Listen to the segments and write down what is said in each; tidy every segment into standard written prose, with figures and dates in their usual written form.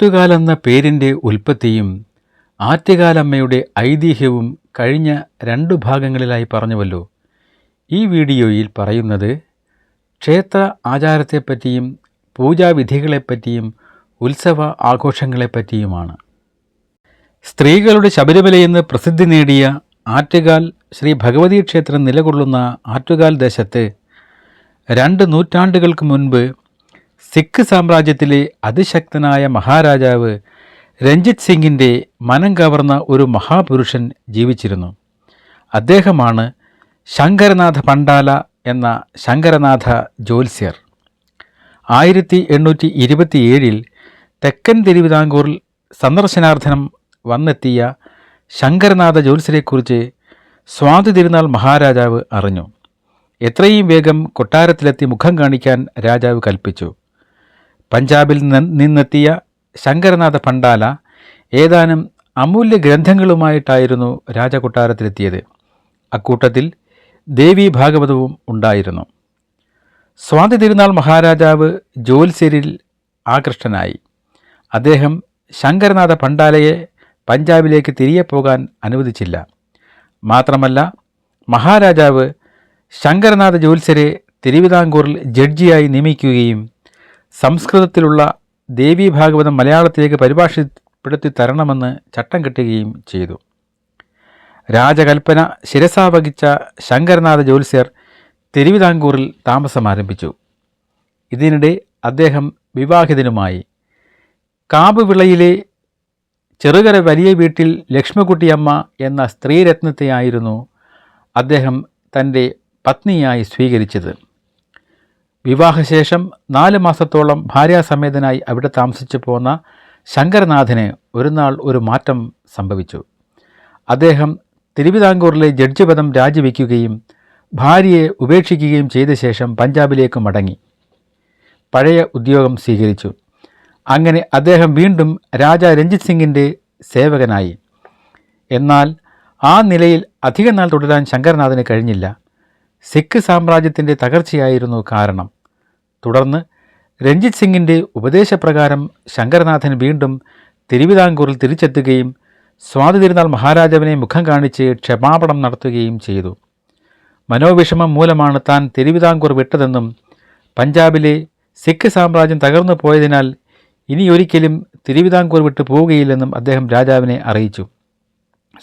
ആറ്റുകാലെന്ന പേരിൻ്റെ ഉൽപ്പത്തിയും ആറ്റുകാലമ്മയുടെ ഐതിഹ്യവും കഴിഞ്ഞ 2 ഭാഗങ്ങളിലായി പറഞ്ഞുവല്ലോ. ഈ വീഡിയോയിൽ പറയുന്നത് ക്ഷേത്ര ആചാരത്തെപ്പറ്റിയും പൂജാവിധികളെപ്പറ്റിയും ഉത്സവ ആഘോഷങ്ങളെപ്പറ്റിയുമാണ്. സ്ത്രീകളുടെ ശബരിമലയെന്ന് പ്രസിദ്ധി നേടിയ ആറ്റുകാൽ ശ്രീ ഭഗവതി ക്ഷേത്രം നിലകൊള്ളുന്ന ആറ്റുകാൽ ദേശത്ത് 2 നൂറ്റാണ്ടുകൾക്ക് മുൻപ് സിഖ് സാമ്രാജ്യത്തിലെ അതിശക്തനായ മഹാരാജാവ് രഞ്ജിത് സിംഗിൻ്റെ മനം കവർന്ന ഒരു മഹാപുരുഷൻ ജീവിച്ചിരുന്നു. അദ്ദേഹമാണ് ശങ്കരനാഥ പണ്ടാല എന്ന ശങ്കരനാഥ ജ്യോത്സ്യർ. 1827 തെക്കൻ തിരുവിതാംകൂറിൽ സന്ദർശനാർത്ഥം വന്നെത്തിയ ശങ്കരനാഥ ജ്യോത്സ്യരെക്കുറിച്ച് സ്വാതി തിരുനാൾ മഹാരാജാവ് അറിഞ്ഞു. എത്രയും വേഗം കൊട്ടാരത്തിലെത്തി മുഖം കാണിക്കാൻ രാജാവ് കൽപ്പിച്ചു. പഞ്ചാബിൽ നിന്നെത്തിയ ശങ്കരനാഥ പണ്ടാല ഏതാനും അമൂല്യ ഗ്രന്ഥങ്ങളുമായിട്ടായിരുന്നു രാജകൊട്ടാരത്തിലെത്തിയത്. അക്കൂട്ടത്തിൽ ദേവി ഭാഗവതവും ഉണ്ടായിരുന്നു. സ്വാതി തിരുനാൾ മഹാരാജാവ് ജ്യോത്സ്യരിൽ ആകൃഷ്ടനായി. അദ്ദേഹം ശങ്കരനാഥ പണ്ടാലയെ പഞ്ചാബിലേക്ക് തിരികെ പോകാൻ അനുവദിച്ചില്ല. മാത്രമല്ല, മഹാരാജാവ് ശങ്കരനാഥ ജ്യോത്സ്യരെ തിരുവിതാംകൂറിൽ ജഡ്ജിയായി നിയമിക്കുകയും സംസ്കൃതത്തിലുള്ള ദേവി ഭാഗവതം മലയാളത്തിലേക്ക് പരിഭാഷപ്പെടുത്തി തരണമെന്ന് ചട്ടം കെട്ടുകയും ചെയ്തു. രാജകൽപ്പന ശിരസാവഹിച്ച ശങ്കരനാഥ ജ്യോത്സ്യർ തിരുവിതാംകൂറിൽ താമസം ആരംഭിച്ചു. ഇതിനിടെ അദ്ദേഹം വിവാഹിതനുമായി. കാവുവിളയിലെ ചെറുകര വലിയ വീട്ടിൽ ലക്ഷ്മിക്കുട്ടിയമ്മ എന്ന സ്ത്രീരത്നത്തെയായിരുന്നു അദ്ദേഹം തൻ്റെ പത്നിയായി സ്വീകരിച്ചത്. വിവാഹശേഷം 4 മാസത്തോളം ഭാര്യാസമേതനായി അവിടെ താമസിച്ചു പോന്ന ശങ്കരനാഥന് ഒരു നാൾ ഒരു മാറ്റം സംഭവിച്ചു. അദ്ദേഹം തിരുവിതാംകൂറിലെ ജഡ്ജി പദം രാജിവെക്കുകയും ഭാര്യയെ ഉപേക്ഷിക്കുകയും ചെയ്ത ശേഷം പഞ്ചാബിലേക്ക് മടങ്ങി പഴയ ഉദ്യോഗം സ്വീകരിച്ചു. അങ്ങനെ അദ്ദേഹം വീണ്ടും രാജാ രഞ്ജിത് സിംഗിൻ്റെ സേവകനായി. എന്നാൽ ആ നിലയിൽ അധിക നാൾ തുടരാൻ ശങ്കരനാഥന് കഴിഞ്ഞില്ല. സിഖ് സാമ്രാജ്യത്തിൻ്റെ തകർച്ചയായിരുന്നു കാരണം. തുടർന്ന് രഞ്ജിത് സിംഗിൻ്റെ ഉപദേശപ്രകാരം ശങ്കരനാഥൻ വീണ്ടും തിരുവിതാംകൂറിൽ തിരിച്ചെത്തുകയും സ്വാതി തിരുനാൾ മഹാരാജാവിനെ മുഖം കാണിച്ച് ക്ഷമാപണം നടത്തുകയും ചെയ്തു. മനോവിഷമം മൂലമാണ് താൻ തിരുവിതാംകൂർ വിട്ടതെന്നും പഞ്ചാബിലെ സിഖ് സാമ്രാജ്യം തകർന്നു പോയതിനാൽ ഇനിയൊരിക്കലും തിരുവിതാംകൂർ വിട്ടു പോവുകയില്ലെന്നും അദ്ദേഹം രാജാവിനെ അറിയിച്ചു.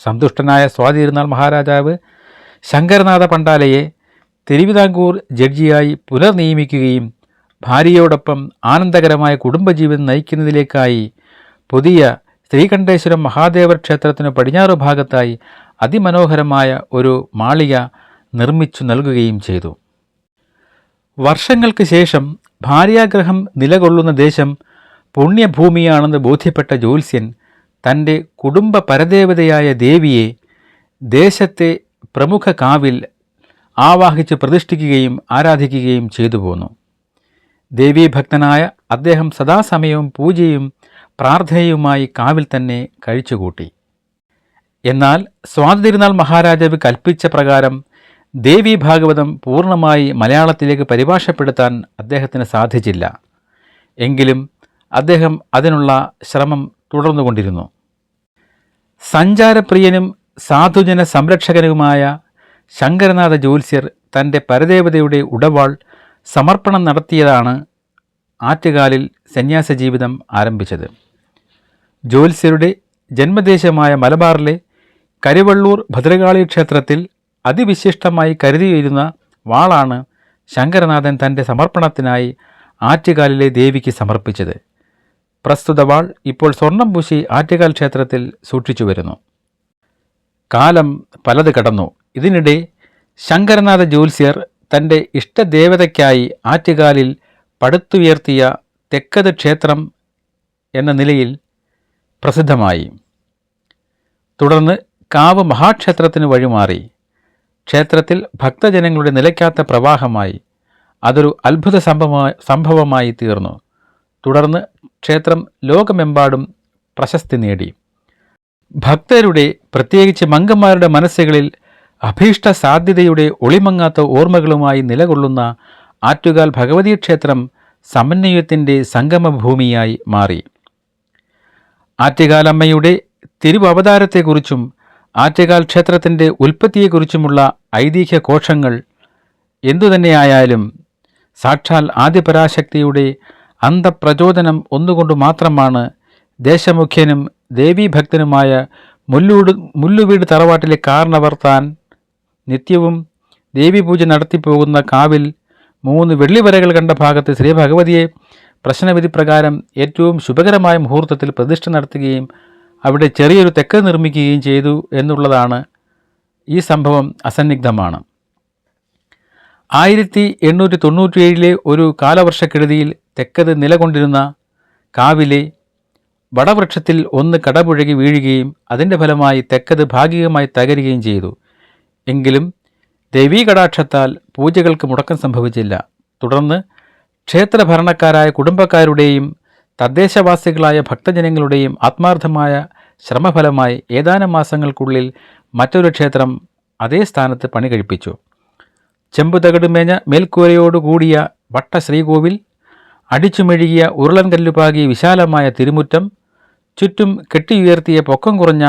സന്തുഷ്ടനായ സ്വാതി തിരുനാൾ മഹാരാജാവ് ശങ്കരനാഥ പണ്ടാലയെ തിരുവിതാംകൂർ ജഡ്ജിയായി പുനർനിയമിക്കുകയും ഭാര്യയോടൊപ്പം ആനന്ദകരമായ കുടുംബജീവിതം നയിക്കുന്നതിലേക്കായി പുതിയ ശ്രീകണ്ഠേശ്വരം മഹാദേവ ക്ഷേത്രത്തിന് പടിഞ്ഞാറ് ഭാഗത്തായി അതിമനോഹരമായ ഒരു മാളിക നിർമ്മിച്ചു നൽകുകയും ചെയ്തു. വർഷങ്ങൾക്ക് ശേഷം ഭാര്യാഗ്രഹം നിലകൊള്ളുന്ന ദേശം പുണ്യഭൂമിയാണെന്ന് ബോധ്യപ്പെട്ട ജ്യോത്സ്യൻ തൻ്റെ കുടുംബ പരദേവതയായ ദേവിയെ ദേശത്തെ പ്രമുഖ കാവിൽ ആവാഹിച്ച് പ്രതിഷ്ഠിക്കുകയും ആരാധിക്കുകയും ചെയ്തു പോന്നു. ദേവീഭക്തനായ അദ്ദേഹം സദാസമയവും പൂജയും പ്രാർത്ഥനയുമായി കാവിൽ തന്നെ കഴിച്ചുകൂട്ടി. എന്നാൽ സ്വാതി തിരുനാൾ മഹാരാജാവ് കൽപ്പിച്ച പ്രകാരം ദേവി ഭാഗവതം പൂർണ്ണമായി മലയാളത്തിലേക്ക് പരിഭാഷപ്പെടുത്താൻ അദ്ദേഹത്തിന് സാധിച്ചില്ല. എങ്കിലും അദ്ദേഹം അതിനുള്ള ശ്രമം തുടർന്നുകൊണ്ടിരുന്നു. സഞ്ചാരപ്രിയനും സാധുജന സംരക്ഷകനുമായ ശങ്കരനാഥ ജ്യോത്സ്യർ തൻ്റെ പരദേവതയുടെ ഉടവാൾ സമർപ്പണം നടത്തിയതാണ് ആറ്റുകാലിൽ സന്യാസ ജീവിതം ആരംഭിച്ചത്. ജ്യോത്സ്യരുടെ ജന്മദേശമായ മലബാറിലെ കരുവള്ളൂർ ഭദ്രകാളി ക്ഷേത്രത്തിൽ അതിവിശിഷ്ടമായി കരുതിയിരുന്ന വാളാണ് ശങ്കരനാഥൻ തൻ്റെ സമർപ്പണത്തിനായി ആറ്റുകാലിലെ ദേവിക്ക് സമർപ്പിച്ചത്. പ്രസ്തുത വാൾ ഇപ്പോൾ സ്വർണം പൂശി ആറ്റുകാൽ ക്ഷേത്രത്തിൽ സൂക്ഷിച്ചു വരുന്നു. കാലം പലത് കടന്നു. ഇതിനിടെ ശങ്കരനാഥ ജ്യോത്സ്യർ തൻ്റെ ഇഷ്ടദേവതയ്ക്കായി ആറ്റുകാലിൽ പടുത്തുയർത്തിയ തെക്കത് ക്ഷേത്രം എന്ന നിലയിൽ പ്രസിദ്ധമായി. തുടർന്ന് കാവ് മഹാക്ഷേത്രത്തിന് വഴിമാറി. ക്ഷേത്രത്തിൽ ഭക്തജനങ്ങളുടെ നിലയ്ക്കാത്ത പ്രവാഹമായി. അതൊരു അത്ഭുത സംഭവമായി തീർന്നു. തുടർന്ന് ക്ഷേത്രം ലോകമെമ്പാടും പ്രശസ്തി നേടി. ഭക്തരുടെ, പ്രത്യേകിച്ച് മംഗന്മാരുടെ മനസ്സുകളിൽ അഭീഷ്ട സാധ്യതയുടെ ഒളിമങ്ങാത്ത ഓർമ്മകളുമായി നിലകൊള്ളുന്ന ആറ്റുകാൽ ഭഗവതി ക്ഷേത്രം സമന്വയത്തിൻ്റെ സംഗമഭൂമിയായി മാറി. ആറ്റുകാലമ്മയുടെ തിരുവവതാരത്തെക്കുറിച്ചും ആറ്റുകാൽ ക്ഷേത്രത്തിൻ്റെ ഉൽപ്പത്തിയെക്കുറിച്ചുമുള്ള ഐതിഹ്യ കോശങ്ങൾ എന്തുതന്നെയായാലും സാക്ഷാൽ ആദിപരാശക്തിയുടെ അന്തപ്രചോദനം ഒന്നുകൊണ്ട് മാത്രമാണ് ദേശമുഖ്യനും ദേവീഭക്തനുമായ മുല്ലുവീട് തറവാട്ടിലെ കാരണവർ താൻ നിത്യവും ദേവീപൂജ നടത്തിപ്പോകുന്ന കാവിൽ 3 വെള്ളിവരകൾ കണ്ട ഭാഗത്ത് ശ്രീ ഭഗവതിയെ പ്രശ്നവിധി പ്രകാരം ഏറ്റവും ശുഭകരമായ മുഹൂർത്തത്തിൽ പ്രതിഷ്ഠ നടത്തുകയും അവിടെ ചെറിയൊരു തെക്ക് നിർമ്മിക്കുകയും ചെയ്തു എന്നുള്ളതാണ്. ഈ സംഭവം അസന്നിഗ്ധമാണ്. 1897 ഒരു കാലവർഷക്കെടുതിയിൽ തെക്കത് നിലകൊണ്ടിരുന്ന കാവിലെ വടവൃക്ഷത്തിൽ ഒന്ന് കടപുഴകി വീഴുകയും അതിൻ്റെ ഫലമായി തെക്കത് ഭാഗികമായി തകരുകയും ചെയ്തു. എങ്കിലും ദേവീകടാക്ഷത്താൽ പൂജകൾക്ക് മുടക്കം സംഭവിച്ചില്ല. തുടർന്ന് ക്ഷേത്രഭരണക്കാരായ കുടുംബക്കാരുടെയും തദ്ദേശവാസികളായ ഭക്തജനങ്ങളുടെയും ആത്മാർത്ഥമായ ശ്രമഫലമായി ഏതാനും മാസങ്ങൾക്കുള്ളിൽ മറ്റൊരു ക്ഷേത്രം അതേ സ്ഥാനത്ത് പണി കഴിപ്പിച്ചു. ചെമ്പുതകിടുമേഞ്ഞ മേൽക്കൂരയോടുകൂടിയ വട്ട ശ്രീകോവിൽ, അടിച്ചുമെഴുകിയ ഉരുളൻ കല്ലുപാകിയ വിശാലമായ തിരുമുറ്റം, ചുറ്റും കെട്ടിയുയർത്തിയ പൊക്കം കുറഞ്ഞ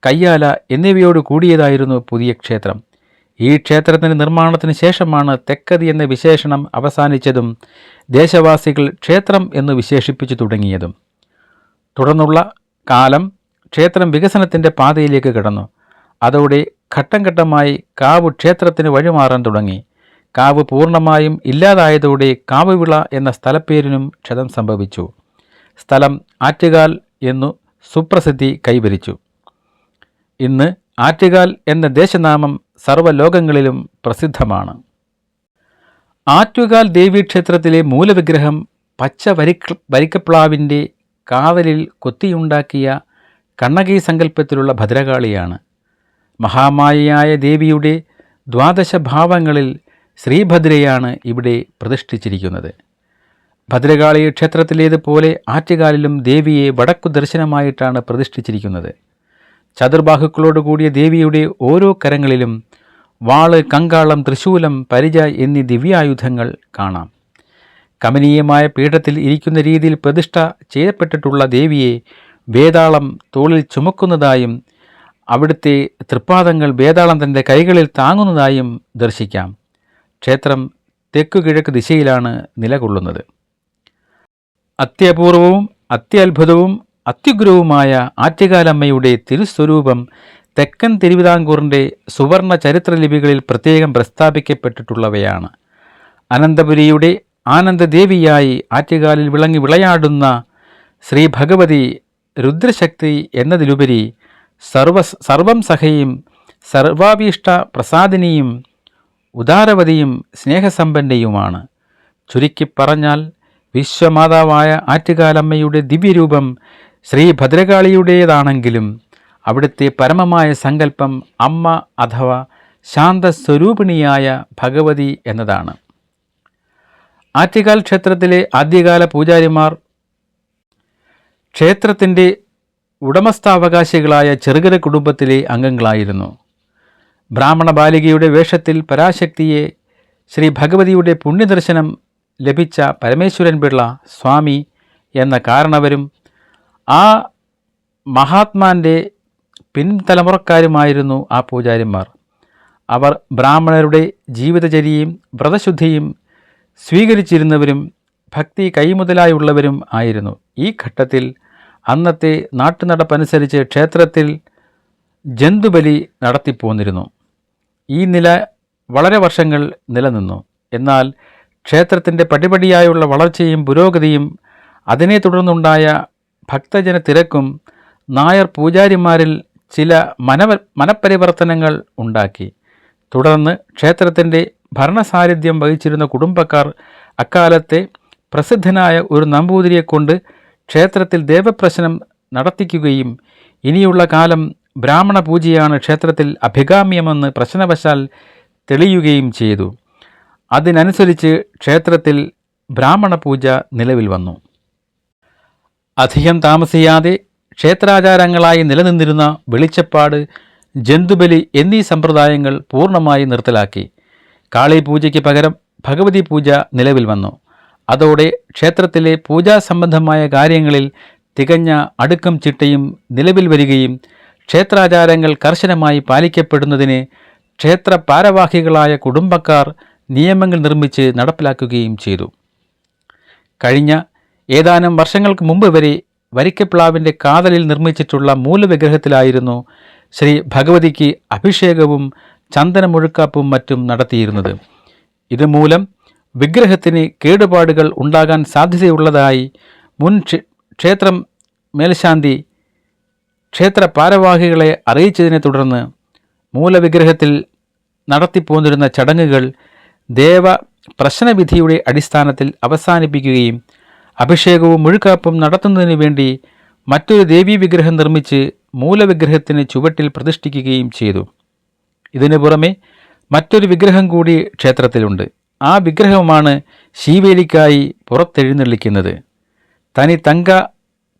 കയ്യാല എന്നിവയോട് കൂടിയതായിരുന്നു പുതിയ ക്ഷേത്രം. ഈ ക്ഷേത്രത്തിൻ്റെ നിർമ്മാണത്തിന് ശേഷമാണ് തെക്കതി എന്ന വിശേഷണം അവസാനിച്ചതും ദേശവാസികൾ ക്ഷേത്രം എന്ന് വിശേഷിപ്പിച്ചു തുടങ്ങിയതും. തുടർന്നുള്ള കാലം ക്ഷേത്രം വികസനത്തിൻ്റെ പാതയിലേക്ക് കടന്നു. അതോടെ ഘട്ടം ഘട്ടമായി കാവ് ക്ഷേത്രത്തിന് വഴിമാറാൻ തുടങ്ങി. കാവ് പൂർണ്ണമായും ഇല്ലാതായതോടെ കാവുവിള എന്ന സ്ഥലപ്പേരിനും ക്ഷതം സംഭവിച്ചു. സ്ഥലം ആറ്റുകാൽ എന്നു സുപ്രസിദ്ധി കൈവരിച്ചു. ഇന്ന് ആറ്റുകാൽ എന്ന ദേശനാമം സർവ്വലോകങ്ങളിലും പ്രസിദ്ധമാണ്. ആറ്റുകാൽ ദേവീക്ഷേത്രത്തിലെ മൂലവിഗ്രഹം പച്ച വരിക്കപ്ലാവിൻ്റെ കാതലിൽ കൊത്തിയുണ്ടാക്കിയ കണ്ണകി സങ്കല്പത്തിലുള്ള ഭദ്രകാളിയാണ്. മഹാമായയായ ദേവിയുടെ 12 ഭാവങ്ങളിൽ ശ്രീഭദ്രയാണ് ഇവിടെ പ്രതിഷ്ഠിച്ചിരിക്കുന്നത്. ഭദ്രകാളി ക്ഷേത്രത്തിലേതുപോലെ ആറ്റുകാലിലും ദേവിയെ വടക്കു ദർശനമായിട്ടാണ് പ്രതിഷ്ഠിച്ചിരിക്കുന്നത്. ചതുർബാഹുക്കളോടുകൂടിയ ദേവിയുടെ ഓരോ കരങ്ങളിലും വാള്, കങ്കാളം, തൃശൂലം, പരിച എന്നീ ദിവ്യായുധങ്ങൾ കാണാം. കമനീയമായ പീഠത്തിൽ ഇരിക്കുന്ന രീതിയിൽ പ്രതിഷ്ഠ ചെയ്യപ്പെട്ടിട്ടുള്ള ദേവിയെ വേതാളം തോളിൽ ചുമക്കുന്നതായും അവിടുത്തെ തൃപ്പാദങ്ങൾ വേതാളം തൻ്റെ കൈകളിൽ താങ്ങുന്നതായും ദർശിക്കാം. ക്ഷേത്രം തെക്കുകിഴക്ക് ദിശയിലാണ് നിലകൊള്ളുന്നത്. അത്യപൂർവവും അത്യത്ഭുതവും അത്യുഗ്രവുമായ ആറ്റുകാലമ്മയുടെ തിരുസ്വരൂപം തെക്കൻ തിരുവിതാംകൂറിൻ്റെ സുവർണ ചരിത്രലിപികളിൽ പ്രത്യേകം പ്രസ്താപിക്കപ്പെട്ടിട്ടുള്ളവയാണ്. അനന്തപുരിയുടെ ആനന്ദദേവിയായി ആറ്റുകാലിൽ വിളങ്ങി വിളയാടുന്ന ശ്രീ ഭഗവതി രുദ്രശക്തി എന്നതിലുപരി സർവം സഹയും സർവാഭീഷ്ട പ്രസാദിനിയും ഉദാരവതിയും സ്നേഹസമ്പന്നയുമാണ്. ചുരുക്കി പറഞ്ഞാൽ വിശ്വമാതാവായ ആറ്റുകാലമ്മയുടെ ദിവ്യരൂപം ശ്രീ ഭദ്രകാളിയുടേതാണെങ്കിലും അവിടുത്തെ പരമമായ സങ്കല്പം അമ്മ അഥവാ ശാന്തസ്വരൂപിണിയായ ഭഗവതി എന്നതാണ്. ആറ്റുകാൽ ക്ഷേത്രത്തിലെ ആദ്യകാല പൂജാരിമാർ ക്ഷേത്രത്തിൻ്റെ ഉടമസ്ഥാവകാശികളായ ചെറുകര കുടുംബത്തിലെ അംഗങ്ങളായിരുന്നു. ബ്രാഹ്മണ ബാലികയുടെ വേഷത്തിൽ പരാശക്തിയെ ശ്രീ ഭഗവതിയുടെ പുണ്യദർശനം ലഭിച്ച പരമേശ്വരൻ പിള്ള സ്വാമി എന്ന കാരണവരും ആ മഹാത്മാൻ്റെ പിൻതലമുറക്കാരുമായിരുന്നു ആ പൂജാരിമാർ. അവർ ബ്രാഹ്മണരുടെ ജീവിതചര്യയും വ്രതശുദ്ധിയും സ്വീകരിച്ചിരുന്നവരും ഭക്തി കൈമുതലായുള്ളവരും ആയിരുന്നു. ഈ ഘട്ടത്തിൽ അന്നത്തെ നാട്ടുനടപ്പനുസരിച്ച് ക്ഷേത്രത്തിൽ ജന്തുബലി നടത്തിപ്പോന്നിരുന്നു. ഈ നില വളരെ വർഷങ്ങൾ നിലനിന്നു. എന്നാൽ ക്ഷേത്രത്തിൻ്റെ പടിപടിയായുള്ള വളർച്ചയും പുരോഗതിയും അതിനെ തുടർന്നുണ്ടായ ഭക്തജന തിരക്കും നായർ പൂജാരിമാരിൽ ചില മനപരിവർത്തനങ്ങൾ ഉണ്ടാക്കി. തുടർന്ന് ക്ഷേത്രത്തിൻ്റെ ഭരണസാരഥ്യം വഹിച്ചിരുന്ന കുടുംബക്കാർ അക്കാലത്തെ പ്രസിദ്ധനായ ഒരു നമ്പൂതിരിയെക്കൊണ്ട് ക്ഷേത്രത്തിൽ ദേവപ്രശ്നം നടത്തിക്കുകയും ഇനിയുള്ള കാലം ബ്രാഹ്മണ പൂജയാണ് ക്ഷേത്രത്തിൽ അഭികാമ്യമെന്ന് പ്രശ്നവശാൽ തെളിയുകയും ചെയ്തു. അതിനനുസരിച്ച് ക്ഷേത്രത്തിൽ ബ്രാഹ്മണ പൂജ നിലവിൽ വന്നു. അധികം താമസിയാതെ ക്ഷേത്രാചാരങ്ങളായി നിലനിന്നിരുന്ന വെളിച്ചപ്പാട്, ജന്തുബലി എന്നീ സമ്പ്രദായങ്ങൾ പൂർണ്ണമായി നിർത്തലാക്കി. കാളി പൂജയ്ക്ക് പകരം ഭഗവതി പൂജ നിലവിൽ വന്നു. അതോടെ ക്ഷേത്രത്തിലെ പൂജാസംബന്ധമായ കാര്യങ്ങളിൽ തികഞ്ഞ അടുക്കും ചിട്ടയും നിലവിൽ വരികയും ക്ഷേത്രാചാരങ്ങൾ കർശനമായി പാലിക്കപ്പെടുന്നതിന് ക്ഷേത്ര ഭാരവാഹികളായ കുടുംബക്കാർ നിയമങ്ങൾ നിർമ്മിച്ച് നടപ്പിലാക്കുകയും ചെയ്തു. കഴിഞ്ഞ ഏതാനും വർഷങ്ങൾക്ക് മുമ്പ് വരെ വരിക്കപ്ലാവിൻ്റെ കാതലിൽ നിർമ്മിച്ചിട്ടുള്ള മൂലവിഗ്രഹത്തിലായിരുന്നു ശ്രീ ഭഗവതിക്ക് അഭിഷേകവും ചന്ദനമുഴുക്കാപ്പും മറ്റും നടത്തിയിരുന്നത്. ഇതുമൂലം വിഗ്രഹത്തിന് കേടുപാടുകൾ ഉണ്ടാകാൻ സാധ്യതയുള്ളതായി മുൻ ക്ഷേത്രം മേൽശാന്തി ക്ഷേത്ര ഭാരവാഹികളെ അറിയിച്ചതിനെ തുടർന്ന് മൂലവിഗ്രഹത്തിൽ നടത്തിപ്പോന്നിരുന്ന ചടങ്ങുകൾ ദേവ പ്രശ്നവിധിയുടെ അടിസ്ഥാനത്തിൽ അവസാനിപ്പിക്കുകയും അഭിഷേകവും മുഴുക്കാപ്പും നടത്തുന്നതിന് വേണ്ടി മറ്റൊരു ദേവീ വിഗ്രഹം നിർമ്മിച്ച് മൂലവിഗ്രഹത്തിന് ചുവട്ടിൽ പ്രതിഷ്ഠിക്കുകയും ചെയ്തു. ഇതിനു പുറമെ മറ്റൊരു വിഗ്രഹം കൂടി ക്ഷേത്രത്തിലുണ്ട്. ആ വിഗ്രഹമാണ് ശീവേലിക്കായി പുറത്തെഴുന്നള്ളിക്കുന്നത്. തനി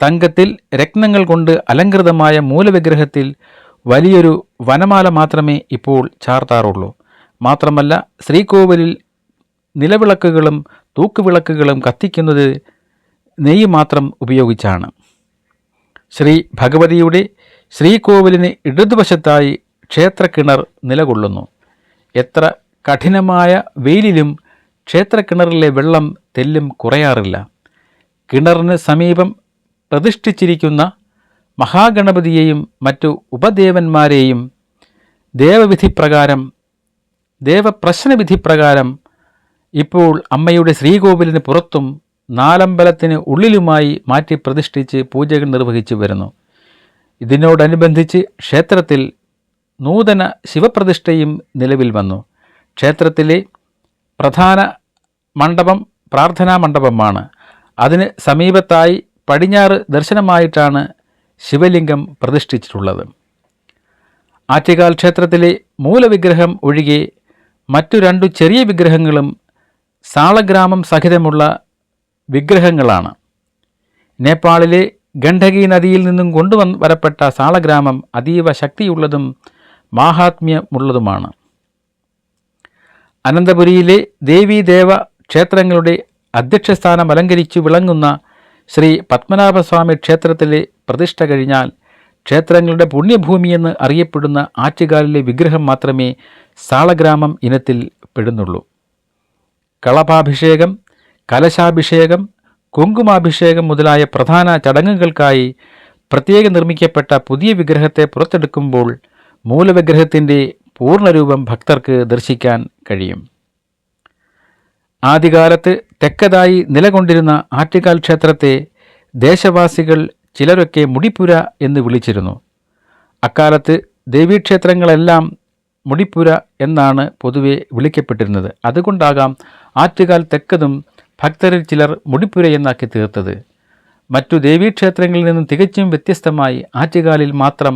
തങ്കത്തിൽ രത്നങ്ങൾ കൊണ്ട് അലങ്കൃതമായ മൂലവിഗ്രഹത്തിൽ വലിയൊരു വനമാല മാത്രമേ ഇപ്പോൾ ചാർത്താറുള്ളൂ. മാത്രമല്ല, ശ്രീകോവിലിൽ നിലവിളക്കുകളും തൂക്കുവിളക്കുകളും കത്തിക്കുന്നത് നെയ്യ് മാത്രം ഉപയോഗിച്ചാണ്. ശ്രീ ഭഗവതിയുടെ ശ്രീകോവിലിന് ഇടതുവശത്തായി ക്ഷേത്രക്കിണർ നിലകൊള്ളുന്നു. എത്ര കഠിനമായ വെയിലിലും ക്ഷേത്രക്കിണറിലെ വെള്ളം തെല്ലും കുറയാറില്ല. കിണറിന് സമീപം പ്രതിഷ്ഠിച്ചിരിക്കുന്ന മഹാഗണപതിയെയും മറ്റു ഉപദേവന്മാരെയും ദേവപ്രശ്നവിധിപ്രകാരം ഇപ്പോൾ അമ്മയുടെ ശ്രീകോവിലിന് പുറത്തും നാലമ്പലത്തിന് ഉള്ളിലുമായി മാറ്റി പ്രതിഷ്ഠിച്ച് പൂജകൾ നിർവഹിച്ചു വരുന്നു. ഇതിനോടനുബന്ധിച്ച് ക്ഷേത്രത്തിൽ നൂതന ശിവപ്രതിഷ്ഠയും നിലവിൽ വന്നു. ക്ഷേത്രത്തിലെ പ്രധാന മണ്ഡപം പ്രാർത്ഥനാ മണ്ഡപമാണ്. അതിന് സമീപത്തായി പടിഞ്ഞാറ് ദർശനമായിട്ടാണ് ശിവലിംഗം പ്രതിഷ്ഠിച്ചിട്ടുള്ളത്. ആറ്റുകാൽ ക്ഷേത്രത്തിലെ മൂലവിഗ്രഹം ഒഴികെ മറ്റു രണ്ടു ചെറിയ വിഗ്രഹങ്ങളും സാളഗ്രാമം സഹിതമുള്ള വിഗ്രഹങ്ങളാണ്. നേപ്പാളിലെ ഗണ്ഡകി നദിയിൽ നിന്നും കൊണ്ടുവരപ്പെട്ട സാളഗ്രാമം അതീവ ശക്തിയുള്ളതും മാഹാത്മ്യമുള്ളതുമാണ്. അനന്തപുരിയിലെ ദേവീദേവ ക്ഷേത്രങ്ങളുടെ അധ്യക്ഷസ്ഥാനം അലങ്കരിച്ചു വിളങ്ങുന്ന ശ്രീ പത്മനാഭസ്വാമി ക്ഷേത്രത്തിലെ പ്രതിഷ്ഠ കഴിഞ്ഞാൽ ക്ഷേത്രങ്ങളുടെ പുണ്യഭൂമിയെന്ന് അറിയപ്പെടുന്ന ആറ്റുകാലിലെ വിഗ്രഹം മാത്രമേ സാളഗ്രാമം ഇനത്തിൽ പെടുന്നുള്ളൂ. കളഭാഭിഷേകം, കലശാഭിഷേകം, കുങ്കുമാഭിഷേകം മുതലായ പ്രധാന ചടങ്ങുകൾക്കായി പ്രത്യേകം നിർമ്മിക്കപ്പെട്ട പുതിയ വിഗ്രഹത്തെ പുറത്തെടുക്കുമ്പോൾ മൂലവിഗ്രഹത്തിൻ്റെ പൂർണ്ണരൂപം ഭക്തർക്ക് ദർശിക്കാൻ കഴിയും. ആദ്യകാലത്ത് തെക്കതായി നിലകൊണ്ടിരുന്ന ആറ്റുകാൽ ക്ഷേത്രത്തെ ദേശവാസികൾ ചിലരൊക്കെ മുടിപ്പുര എന്ന് വിളിച്ചിരുന്നു. അക്കാലത്ത് ദേവീക്ഷേത്രങ്ങളെല്ലാം മുടിപ്പുര എന്നാണ് പൊതുവെ വിളിക്കപ്പെട്ടിരുന്നത്. അതുകൊണ്ടാകാം ആറ്റുകാൽ തെക്കതും ഭക്തരിൽ ചിലർ മുടിപ്പുര എന്നാക്കി തീർത്തത്. മറ്റു ദേവീക്ഷേത്രങ്ങളിൽ നിന്നും തികച്ചും വ്യത്യസ്തമായി ആറ്റുകാലിൽ മാത്രം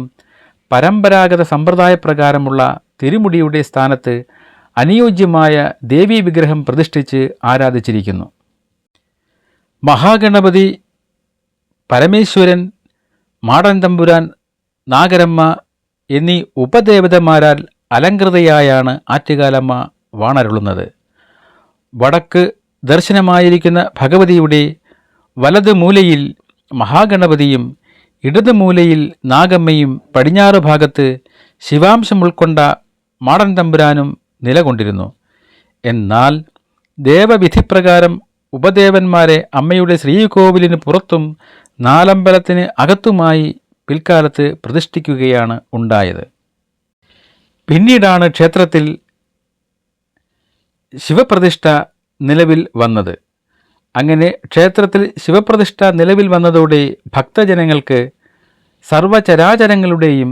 പരമ്പരാഗത സമ്പ്രദായപ്രകാരമുള്ള തിരുമുടിയുടെ സ്ഥാനത്ത് അനുയോജ്യമായ ദേവീ വിഗ്രഹം പ്രതിഷ്ഠിച്ച് ആരാധിച്ചിരിക്കുന്നു. മഹാഗണപതി, പരമേശ്വരൻ, മാടൻ തമ്പുരാൻ, നാഗരമ്മ എന്നീ ഉപദേവതമാരാൽ അലങ്കൃതയായാണ് ആറ്റുകാലമ്മ വാണരുളുന്നത്. വടക്ക് ദർശനമായിരിക്കുന്ന ഭഗവതിയുടെ വലത് മൂലയിൽ മഹാഗണപതിയും ഇടത് മൂലയിൽ നാഗമ്മയും പടിഞ്ഞാറ് ഭാഗത്ത് ശിവാംശം ഉൾക്കൊണ്ട മാടൻ തമ്പുരാനും നിലകൊണ്ടിരുന്നു. എന്നാൽ ദേവവിധിപ്രകാരം ഉപദേവന്മാരെ അമ്മയുടെ ശ്രീകോവിലിന് പുറത്തും നാലമ്പലത്തിന് അകത്തുമായി പിൽക്കാലത്ത് പ്രതിഷ്ഠിക്കുകയാണ് ഉണ്ടായത്. പിന്നീടാണ് ക്ഷേത്രത്തിൽ ശിവപ്രതിഷ്ഠ നിലവിൽ വന്നത്. അങ്ങനെ ക്ഷേത്രത്തിൽ ശിവപ്രതിഷ്ഠ നിലവിൽ വന്നതോടെ ഭക്തജനങ്ങൾക്ക് സർവചരാചരങ്ങളുടെയും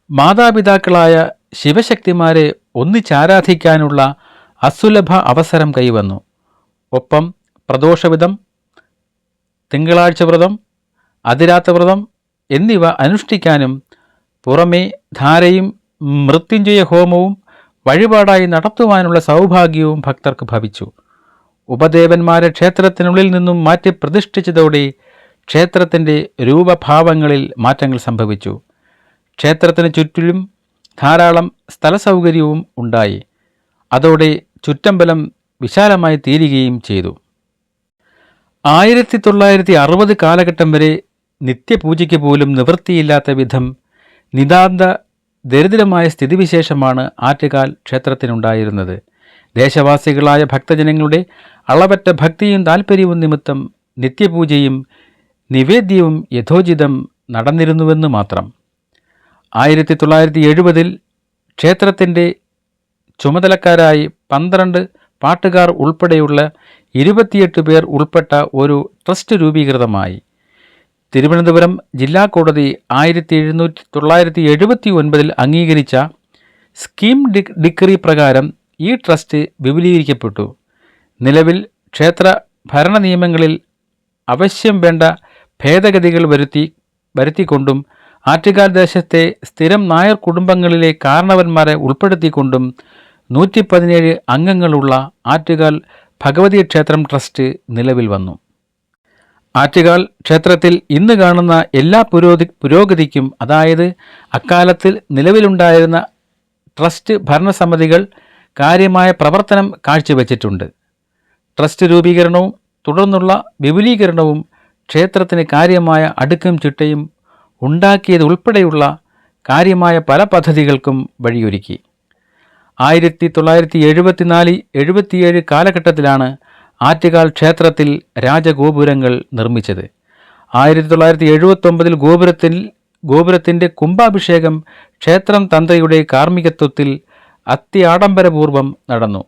മാതാപിതാക്കളായ ശിവശക്തിമാരെ ഒന്നിച്ചാരാധിക്കാനുള്ള അസുലഭ അവസരം കൈവന്നു. ഒപ്പം പ്രദോഷവിധം, തിങ്കളാഴ്ച വ്രതം, അതിരാത്ത വ്രതം എന്നിവ അനുഷ്ഠിക്കാനും പുറമേ ധാരയും മൃത്യുഞ്ജയ ഹോമവും വഴിപാടായി നടത്തുവാനുള്ള സൗഭാഗ്യവും ഭക്തർക്ക് ഭവിച്ചു. ഉപദേവന്മാരെ ക്ഷേത്രത്തിനുള്ളിൽ നിന്നും മാറ്റി പ്രതിഷ്ഠിച്ചതോടെ ക്ഷേത്രത്തിൻ്റെ രൂപഭാവങ്ങളിൽ മാറ്റങ്ങൾ സംഭവിച്ചു. ക്ഷേത്രത്തിന് ചുറ്റിലും ധാരാളം സ്ഥലസൗകര്യവും ഉണ്ടായി. അതോടെ ചുറ്റമ്പലം വിശാലമായി തീരുകയും ചെയ്തു. 1960 കാലഘട്ടം വരെ നിത്യപൂജയ്ക്ക് പോലും നിവൃത്തിയില്ലാത്ത വിധം നിതാന്ത ദരിദ്രമായ സ്ഥിതിവിശേഷമാണ് ആറ്റുകാൽ ക്ഷേത്രത്തിനുണ്ടായിരുന്നത്. ദേശവാസികളായ ഭക്തജനങ്ങളുടെ അളവറ്റ ഭക്തിയും താൽപ്പര്യവും നിമിത്തം നിത്യപൂജയും നിവേദ്യവും യഥോചിതം നടന്നിരുന്നുവെന്ന് മാത്രം. 1970 ക്ഷേത്രത്തിൻ്റെ ചുമതലക്കാരായി 12 പാട്ടുകാർ ഉൾപ്പെടെയുള്ള 28 പേർ ഉൾപ്പെട്ട ഒരു ട്രസ്റ്റ് രൂപീകൃതമായി. തിരുവനന്തപുരം ജില്ലാ കോടതി 1979 അംഗീകരിച്ച സ്കീം ഡിക്രി പ്രകാരം ഈ ട്രസ്റ്റ് വിപുലീകരിക്കപ്പെട്ടു. നിലവിൽ ക്ഷേത്ര ഭരണ നിയമങ്ങളിൽ അവശ്യം വേണ്ട ഭേദഗതികൾ വരുത്തിക്കൊണ്ടും ആറ്റുകാൽ ദേശത്തെ സ്ഥിരം നായർ കുടുംബങ്ങളിലെ കാരണവന്മാരെ ഉൾപ്പെടുത്തിക്കൊണ്ടും 117 അംഗങ്ങളുള്ള ആറ്റുകാൽ ഭഗവതി ക്ഷേത്രം ട്രസ്റ്റ് നിലവിൽ വന്നു. ആറ്റുകാൽ ക്ഷേത്രത്തിൽ ഇന്ന് കാണുന്ന എല്ലാ പുരോഗതിക്കും, അതായത് അക്കാലത്തിൽ നിലവിലുണ്ടായിരുന്ന ട്രസ്റ്റ് ഭരണസമിതികൾ കാര്യമായ പ്രവർത്തനം കാഴ്ചവെച്ചിട്ടുണ്ട്. ട്രസ്റ്റ് രൂപീകരണവും തുടർന്നുള്ള വിപുലീകരണവും ക്ഷേത്രത്തിന് കാര്യമായ അടുക്കും ചിട്ടയും ഉണ്ടാക്കിയതുൾപ്പെടെയുള്ള കാര്യമായ പല പദ്ധതികൾക്കും വഴിയൊരുക്കി. 1974-77 കാലഘട്ടത്തിലാണ് ആറ്റുകാൽ ക്ഷേത്രത്തിൽ രാജഗോപുരങ്ങൾ നിർമ്മിച്ചത്. 1979 ഗോപുരത്തിൻ്റെ കുംഭാഭിഷേകം ക്ഷേത്രം തന്ത്രിയുടെ കാർമ്മികത്വത്തിൽ അത്യാഡംബരപൂർവ്വം നടന്നു.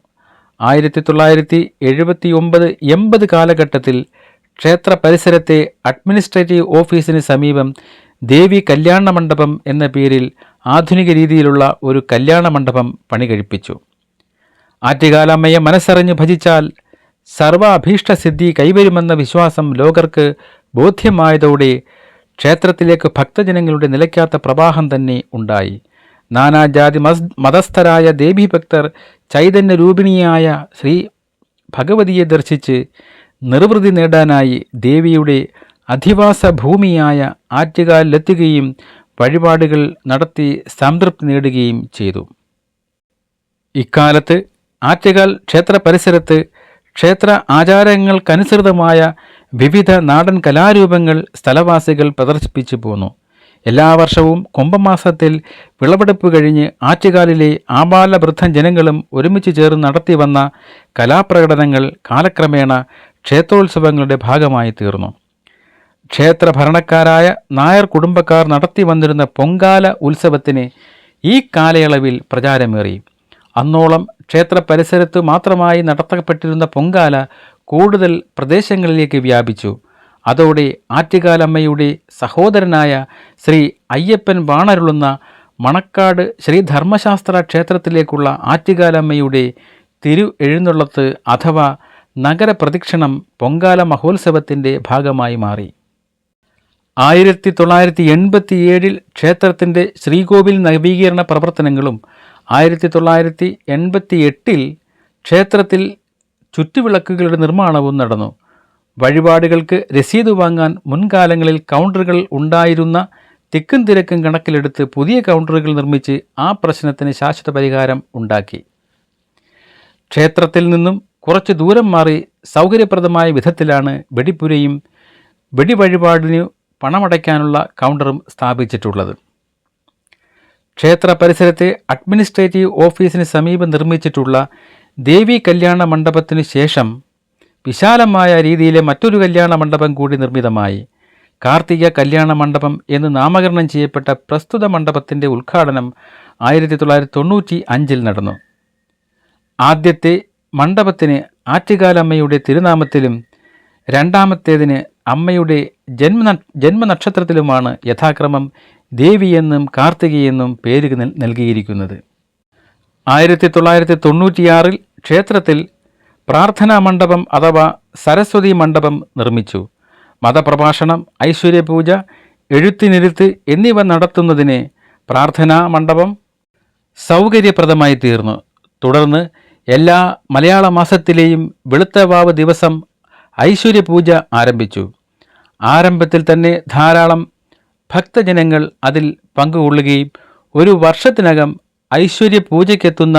1979-80 കാലഘട്ടത്തിൽ ക്ഷേത്ര പരിസരത്തെ അഡ്മിനിസ്ട്രേറ്റീവ് ഓഫീസിന് സമീപം ദേവി കല്യാണ മണ്ഡപം എന്ന പേരിൽ ആധുനിക രീതിയിലുള്ള ഒരു കല്യാണ മണ്ഡപം പണികഴിപ്പിച്ചു. ആറ്റുകാലമ്മയെ മനസ്സറിഞ്ഞ് ഭജിച്ചാൽ സർവ അഭീഷ്ടസിദ്ധി കൈവരുമെന്ന വിശ്വാസം ലോകർക്ക് ബോധ്യമായതോടെ ക്ഷേത്രത്തിലേക്ക് ഭക്തജനങ്ങളുടെ നിലയ്ക്കാത്ത പ്രവാഹം തന്നെ ഉണ്ടായി. നാനാജാതി മതസ്ഥരായ ദേവീഭക്തർ ചൈതന്യരൂപിണിയായ ശ്രീ ഭഗവതിയെ ദർശിച്ച് നിർവൃതി നേടാനായി ദേവിയുടെ അധിവാസ ഭൂമിയായ ആറ്റുകാലിലെത്തുകയും വഴിപാടുകൾ നടത്തി സംതൃപ്തി നേടുകയും ചെയ്തു. ഇക്കാലത്ത് ആറ്റുകാൽ ക്ഷേത്ര പരിസരത്ത് ക്ഷേത്ര ആചാരങ്ങൾക്കനുസൃതമായ വിവിധ നാടൻ കലാരൂപങ്ങൾ സ്ഥലവാസികൾ പ്രദർശിപ്പിച്ചു പോന്നു. എല്ലാ വർഷവും കുംഭമാസത്തിൽ വിളവെടുപ്പ് കഴിഞ്ഞ് ആറ്റുകാലിലെ ആബാലവൃദ്ധം ജനങ്ങളും ഒരുമിച്ച് ചേർന്ന് നടത്തി വന്ന കലാപ്രകടനങ്ങൾ കാലക്രമേണ ക്ഷേത്രോത്സവങ്ങളുടെ ഭാഗമായി തീർന്നു. ക്ഷേത്ര ഭരണക്കാരായ നായർ കുടുംബക്കാർ നടത്തി വന്നിരുന്ന പൊങ്കാല ഉത്സവത്തിന് ഈ കാലയളവിൽ പ്രചാരമേറി. അന്നോളം ക്ഷേത്ര പരിസരത്ത് മാത്രമായി നടത്തപ്പെട്ടിരുന്ന പൊങ്കാല കൂടുതൽ പ്രദേശങ്ങളിലേക്ക് വ്യാപിച്ചു. അതോടെ ആറ്റുകാലമ്മയുടെ സഹോദരനായ ശ്രീ അയ്യപ്പൻ വാണരുളുന്ന മണക്കാട് ശ്രീ ധർമ്മശാസ്ത്ര ക്ഷേത്രത്തിലേക്കുള്ള ആറ്റുകാലമ്മയുടെ തിരു എഴുന്നള്ളത്ത് അഥവാ നഗരപ്രദക്ഷിണം പൊങ്കാല മഹോത്സവത്തിൻ്റെ ഭാഗമായി മാറി. 1987 ക്ഷേത്രത്തിൻ്റെ ശ്രീകോവിൽ നവീകരണ പ്രവർത്തനങ്ങളും 1988 ക്ഷേത്രത്തിൽ ചുറ്റുവിളക്കുകളുടെ നിർമ്മാണവും നടന്നു. വഴിപാടുകൾക്ക് രസീത് വാങ്ങാൻ മുൻകാലങ്ങളിൽ കൗണ്ടറുകൾ ഉണ്ടായിരുന്ന തിക്കും തിരക്കും കണക്കിലെടുത്ത് പുതിയ കൗണ്ടറുകൾ നിർമ്മിച്ച് ആ പ്രശ്നത്തിന് ശാശ്വത പരിഹാരം ഉണ്ടാക്കി. ക്ഷേത്രത്തിൽ നിന്നും കുറച്ച് ദൂരം മാറി സൗകര്യപ്രദമായ വിധത്തിലാണ് വെടിപ്പുരയും വെടിവഴിപാടിനു പണമടയ്ക്കാനുള്ള കൗണ്ടറും സ്ഥാപിച്ചിട്ടുള്ളത്. ക്ഷേത്ര പരിസരത്തെ അഡ്മിനിസ്ട്രേറ്റീവ് ഓഫീസിന് സമീപം നിർമ്മിച്ചിട്ടുള്ള ദേവി കല്യാണ മണ്ഡപത്തിനു ശേഷം വിശാലമായ രീതിയിലെ മറ്റൊരു കല്യാണ മണ്ഡപം കൂടി നിർമ്മിതമായി. കാർത്തിക കല്യാണ മണ്ഡപം എന്ന് നാമകരണം ചെയ്യപ്പെട്ട പ്രസ്തുത മണ്ഡപത്തിൻ്റെ ഉദ്ഘാടനം 1995 നടന്നു. ആദ്യത്തെ മണ്ഡപത്തിന് ആറ്റുകാലമ്മയുടെ തിരുനാമത്തിലും രണ്ടാമത്തേതിന് അമ്മയുടെ ജന്മനക്ഷത്രത്തിലുമാണ് യഥാക്രമം ദേവിയെന്നും കാർത്തികയെന്നും പേര് നൽകിയിരിക്കുന്നത്. 1996 ക്ഷേത്രത്തിൽ പ്രാർത്ഥനാ മണ്ഡപം അഥവാ സരസ്വതി മണ്ഡപം നിർമ്മിച്ചു. മതപ്രഭാഷണം, ഐശ്വര്യപൂജ, എഴുത്തിനിരുത്ത് എന്നിവ നടത്തുന്നതിന് പ്രാർത്ഥനാ മണ്ഡപം സൗകര്യപ്രദമായി തീർന്നു. തുടർന്ന് എല്ലാ മലയാള മാസത്തിലെയും വെളുത്തവാവ് ദിവസം ഐശ്വര്യപൂജ ആരംഭിച്ചു. ആരംഭത്തിൽ തന്നെ ധാരാളം ഭക്തജനങ്ങൾ അതിൽ പങ്കുകൊള്ളുകയും ഒരു വർഷത്തിനകം ഐശ്വര്യപൂജയ്ക്കെത്തുന്ന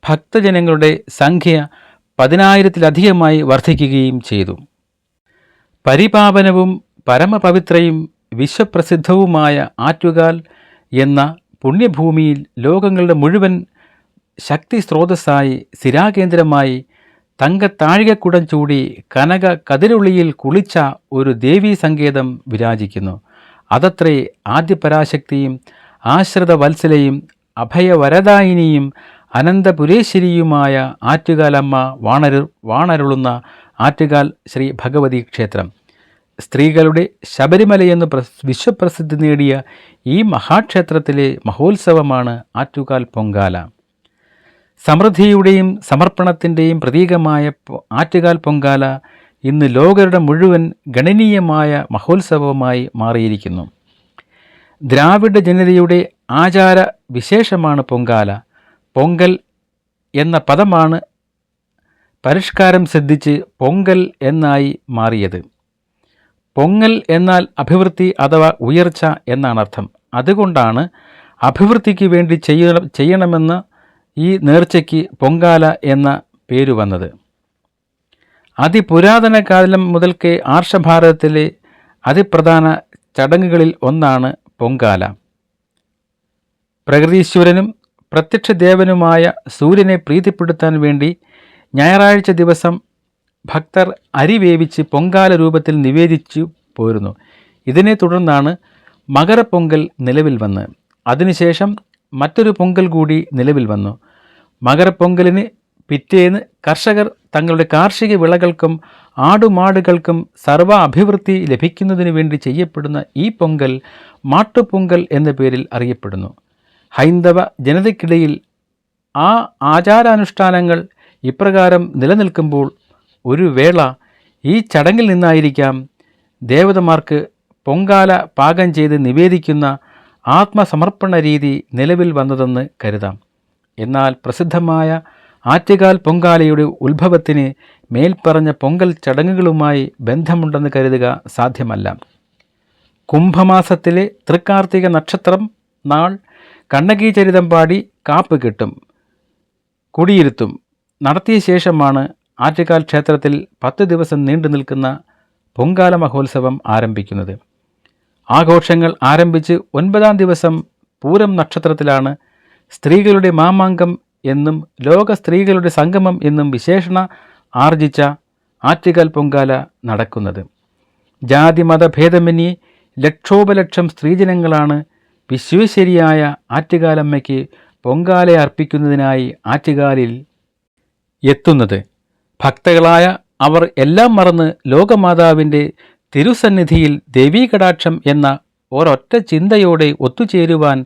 ഭക്തജനങ്ങളുടെ സംഖ്യ 10,000-ലധികമായി വർദ്ധിക്കുകയും ചെയ്തു. പരിപാവനവും പരമപവിത്രയും വിശ്വപ്രസിദ്ധവുമായ ആറ്റുകാൽ എന്ന പുണ്യഭൂമിയിൽ ലോകങ്ങളുടെ മുഴുവൻ ശക്തി സ്രോതസ്സായി സ്ഥിരാകേന്ദ്രമായി തങ്കത്താഴികക്കുടം ചൂടി കനക കതിരൊളിയിൽ കുളിച്ച ഒരു ദേവീ സങ്കേതം വിരാജിക്കുന്നു. അതത്രേ ആദ്യപരാശക്തിയും ആശ്രിത വത്സലയും അഭയവരദായിനിയും അനന്തപുരേശ്വരിയുമായ ആറ്റുകാലമ്മ വാണരുളുന്ന ആറ്റുകാൽ ശ്രീ ഭഗവതി ക്ഷേത്രം. സ്ത്രീകളുടെ ശബരിമലയെന്ന് വിശ്വപ്രസിദ്ധി നേടിയ ഈ മഹാക്ഷേത്രത്തിലെ മഹോത്സവമാണ് ആറ്റുകാൽ പൊങ്കാല. സമൃദ്ധിയുടെയും സമർപ്പണത്തിൻ്റെയും പ്രതീകമായ ആറ്റുകാൽ പൊങ്കാല ഇന്ന് ലോകരുടെ മുഴുവൻ ഗണനീയമായ മഹോത്സവമായി മാറിയിരിക്കുന്നു. ദ്രാവിഡ ജനതയുടെ ആചാര വിശേഷമാണ് പൊങ്കാല. പൊങ്കൽ എന്ന പദമാണ് പരിഷ്കാരം സിദ്ധിച്ച് പൊങ്കൽ എന്നായി മാറിയത്. പൊങ്ങൽ എന്നാൽ അഭിവൃദ്ധി അഥവാ ഉയർച്ച എന്നാണ് അർത്ഥം. അതുകൊണ്ടാണ് അഭിവൃദ്ധിക്ക് വേണ്ടി ചെയ്യണമെന്ന ഈ നേർച്ചയ്ക്ക് പൊങ്കാല എന്ന പേരു വന്നത്. അതിപുരാതന കാലം മുതൽക്കേ ആർഷഭാരതത്തിലെ അതിപ്രധാന ചടങ്ങുകളിൽ ഒന്നാണ് പൊങ്കാല. പ്രകൃതീശ്വരനും പ്രത്യക്ഷദേവനുമായ സൂര്യനെ പ്രീതിപ്പെടുത്താൻ വേണ്ടി ഞായറാഴ്ച ദിവസം ഭക്തർ അരി വേവിച്ച് പൊങ്കാല രൂപത്തിൽ നിവേദിച്ചു പോരുന്നു. ഇതിനെ തുടർന്നാണ് മകരപ്പൊങ്കൽ നിലവിൽ വന്ന് അതിനുശേഷം മറ്റൊരു പൊങ്കൽ കൂടി നിലവിൽ വന്നു. മകരപ്പൊങ്കലിന് പിറ്റേന്ന് കർഷകർ തങ്ങളുടെ കാർഷിക വിളകൾക്കും ആടുമാടുകൾക്കും സർവ്വ അഭിവൃദ്ധി ലഭിക്കുന്നതിനു വേണ്ടി ചെയ്യപ്പെടുന്ന ഈ പൊങ്കൽ മാട്ടുപൊങ്കൽ എന്ന പേരിൽ അറിയപ്പെടുന്നു. ഹൈന്ദവ ജനതയ്ക്കിടയിൽ ആ ആചാരാനുഷ്ഠാനങ്ങൾ ഇപ്രകാരം നിലനിൽക്കുമ്പോൾ ഒരു വേള ഈ ചടങ്ങിൽ നിന്നായിരിക്കാം ദേവതമാർക്ക് പൊങ്കാല പാകം ചെയ്ത് നിവേദിക്കുന്ന ആത്മസമർപ്പണ രീതി നിലവിൽ വന്നതെന്ന് കരുതാം. എന്നാൽ പ്രസിദ്ധമായ ആറ്റുകാൽ പൊങ്കാലയുടെ ഉത്ഭവത്തിന് മേൽപ്പറഞ്ഞ പൊങ്കൽ ചടങ്ങുകളുമായി ബന്ധമുണ്ടെന്ന് കരുതുക സാധ്യമല്ല. കുംഭമാസത്തിലെ തൃക്കാർത്തിക നക്ഷത്രം നാൾ കണ്ണകീചരിതം പാടി കാപ്പ് കെട്ടും കുടിയിരുത്തും നടത്തിയ ശേഷമാണ് ആറ്റുകാൽ ക്ഷേത്രത്തിൽ 10 ദിവസം നീണ്ടു നിൽക്കുന്ന പൊങ്കാല മഹോത്സവം ആരംഭിക്കുന്നത്. ആഘോഷങ്ങൾ ആരംഭിച്ച് 9-ാം ദിവസം പൂരം നക്ഷത്രത്തിലാണ് സ്ത്രീകളുടെ മാമാങ്കം എന്നും ലോക സ്ത്രീകളുടെ സംഗമം എന്നും വിശേഷണ ആർജിച്ച ആറ്റുകാൽ പൊങ്കാല നടക്കുന്നത്. ജാതിമത ഭേദമന്യേ ലക്ഷോപലക്ഷം സ്ത്രീജനങ്ങളാണ് വിശ്വേശ്വരിയായ ആറ്റുകാലമ്മയ്ക്ക് പൊങ്കാല അർപ്പിക്കുന്നതിനായി ആറ്റുകാലിൽ എത്തുന്നത്. ഭക്തകളായ അവർ എല്ലാം മറന്ന് ലോകമാതാവിൻ്റെ തിരുസന്നിധിയിൽ ദേവീകടാക്ഷം എന്ന ഒരൊറ്റ ചിന്തയോടെ ഒത്തുചേരുവാൻ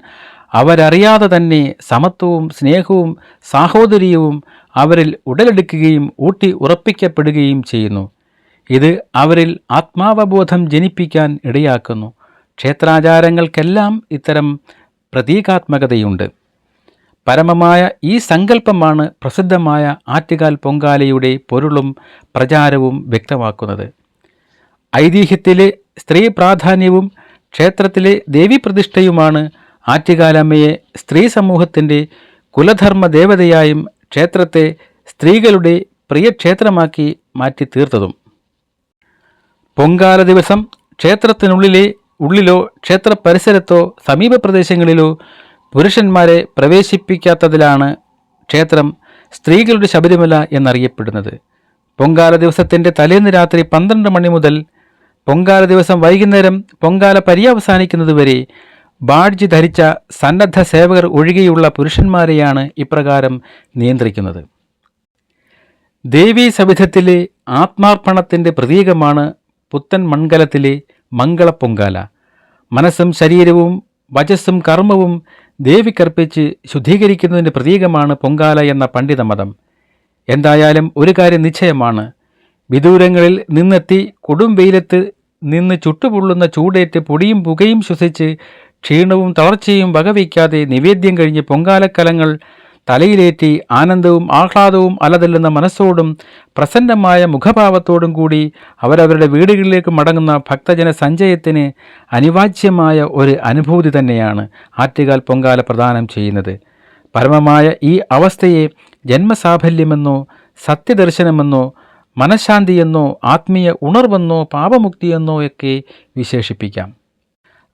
അവരറിയാതെ തന്നെ സമത്വവും സ്നേഹവും സാഹോദര്യവും അവരിൽ ഉടലെടുക്കുകയും ഊട്ടി ഉറപ്പിക്കപ്പെടുകയും ചെയ്യുന്നു. ഇത് അവരിൽ ആത്മാവബോധം ജനിപ്പിക്കാൻ ഇടയാക്കുന്നു. ക്ഷേത്രാചാരങ്ങൾക്കെല്ലാം ഇത്തരം പ്രതീകാത്മകതയുണ്ട്. പരമമായ ഈ സങ്കല്പമാണ് പ്രസിദ്ധമായ ആറ്റുകാൽ പൊങ്കാലയുടെ പൊരുളും പ്രചാരവും വ്യക്തമാക്കുന്നത്. ഐതിഹ്യത്തിലെ സ്ത്രീ പ്രാധാന്യവും ക്ഷേത്രത്തിലെ ദേവീപ്രതിഷ്ഠയുമാണ് ആറ്റുകാലമ്മയെ സ്ത്രീ സമൂഹത്തിൻ്റെ കുലധർമ്മ ദേവതയായും ക്ഷേത്രത്തെ സ്ത്രീകളുടെ പ്രിയ ക്ഷേത്രമാക്കി മാറ്റി തീർത്തതും. പൊങ്കാല ദിവസം ക്ഷേത്രത്തിനുള്ളിലോ ക്ഷേത്ര പരിസരത്തോ സമീപ പ്രദേശങ്ങളിലോ പുരുഷന്മാരെ പ്രവേശിപ്പിക്കാത്തതിലാണ് ക്ഷേത്രം സ്ത്രീകളുടെ ശബരിമല എന്നറിയപ്പെടുന്നത്. പൊങ്കാല ദിവസത്തിൻ്റെ തലേന്ന് രാത്രി 12 മണി മുതൽ പൊങ്കാല ദിവസം വൈകുന്നേരം പൊങ്കാല പര്യവസാനിക്കുന്നതുവരെ ബാഡ്ജ് ധരിച്ച സന്നദ്ധ സേവകർ ഒഴികെയുള്ള പുരുഷന്മാരെയാണ് ഇപ്രകാരം നിയന്ത്രിക്കുന്നത്. ദേവീ സവിധത്തിലെ ആത്മാർപ്പണത്തിൻ്റെ പ്രതീകമാണ് പുത്തൻ മൺകലത്തിലെ മംഗളപ്പൊങ്കാല. മനസ്സും ശരീരവും വചസ്സും കർമ്മവും ദേവിക്കർപ്പിച്ച് ശുദ്ധീകരിക്കുന്നതിൻ്റെ പ്രതീകമാണ് പൊങ്കാല എന്ന പണ്ഡിതമതം. എന്തായാലും ഒരു കാര്യം നിശ്ചയമാണ്, വിദൂരങ്ങളിൽ നിന്നെത്തി കൊടും വെയിലത്ത് നിന്ന് ചുട്ടുപൊള്ളുന്ന ചൂടേറ്റ് പൊടിയും പുകയും ശ്വസിച്ച് ക്ഷീണവും തളർച്ചയും വകവയ്ക്കാതെ നിവേദ്യം കഴിഞ്ഞ് പൊങ്കാലക്കലങ്ങൾ തലയിലേറ്റി ആനന്ദവും ആഹ്ലാദവും അലതല്ലുന്ന മനസ്സോടും പ്രസന്നമായ മുഖഭാവത്തോടും കൂടി അവരവരുടെ വീടുകളിലേക്ക് മടങ്ങുന്ന ഭക്തജന സഞ്ചയത്തിന് അനിവാര്യമായ ഒരു അനുഭൂതി തന്നെയാണ് ആറ്റുകാൽ പൊങ്കാല പ്രദാനം ചെയ്യുന്നത്. പരമമായ ഈ അവസ്ഥയെ ജന്മസാഫല്യമെന്നോ സത്യദർശനമെന്നോ മനഃശാന്തിയെന്നോ ആത്മീയ ഉണർവെന്നോ പാപമുക്തിയെന്നോ ഒക്കെ വിശേഷിപ്പിക്കാം.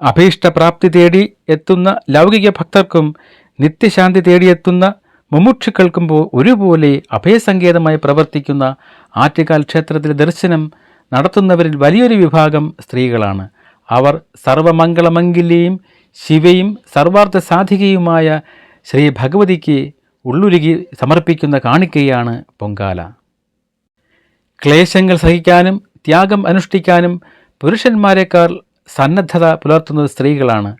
അഭീഷ്ടപ്രാപ്തി തേടി എത്തുന്ന ലൗകിക ഭക്തർക്കും നിത്യശാന്തി തേടിയെത്തുന്ന മുമുക്ഷുക്കൾക്കും ഒരുപോലെ അഭയസങ്കേതമായി പ്രവർത്തിക്കുന്ന ആറ്റുകാൽ ക്ഷേത്രത്തിലെ ദർശനം നടത്തുന്നവരിൽ വലിയൊരു വിഭാഗം സ്ത്രീകളാണ്. അവർ സർവമംഗളമംഗല്യയും ശിവയും സർവാർത്ഥ സാധികയുമായ ശ്രീ ഭഗവതിക്ക് ഉള്ളുരുകി സമർപ്പിക്കുന്ന കാണിക്കയാണ് പൊങ്കാല. ക്ലേശങ്ങൾ സഹിക്കാനും ത്യാഗം അനുഷ്ഠിക്കാനും പുരുഷന്മാരെക്കാൾ സന്നദ്ധത പുലർത്തുന്നത് സ്ത്രീകളാണ്.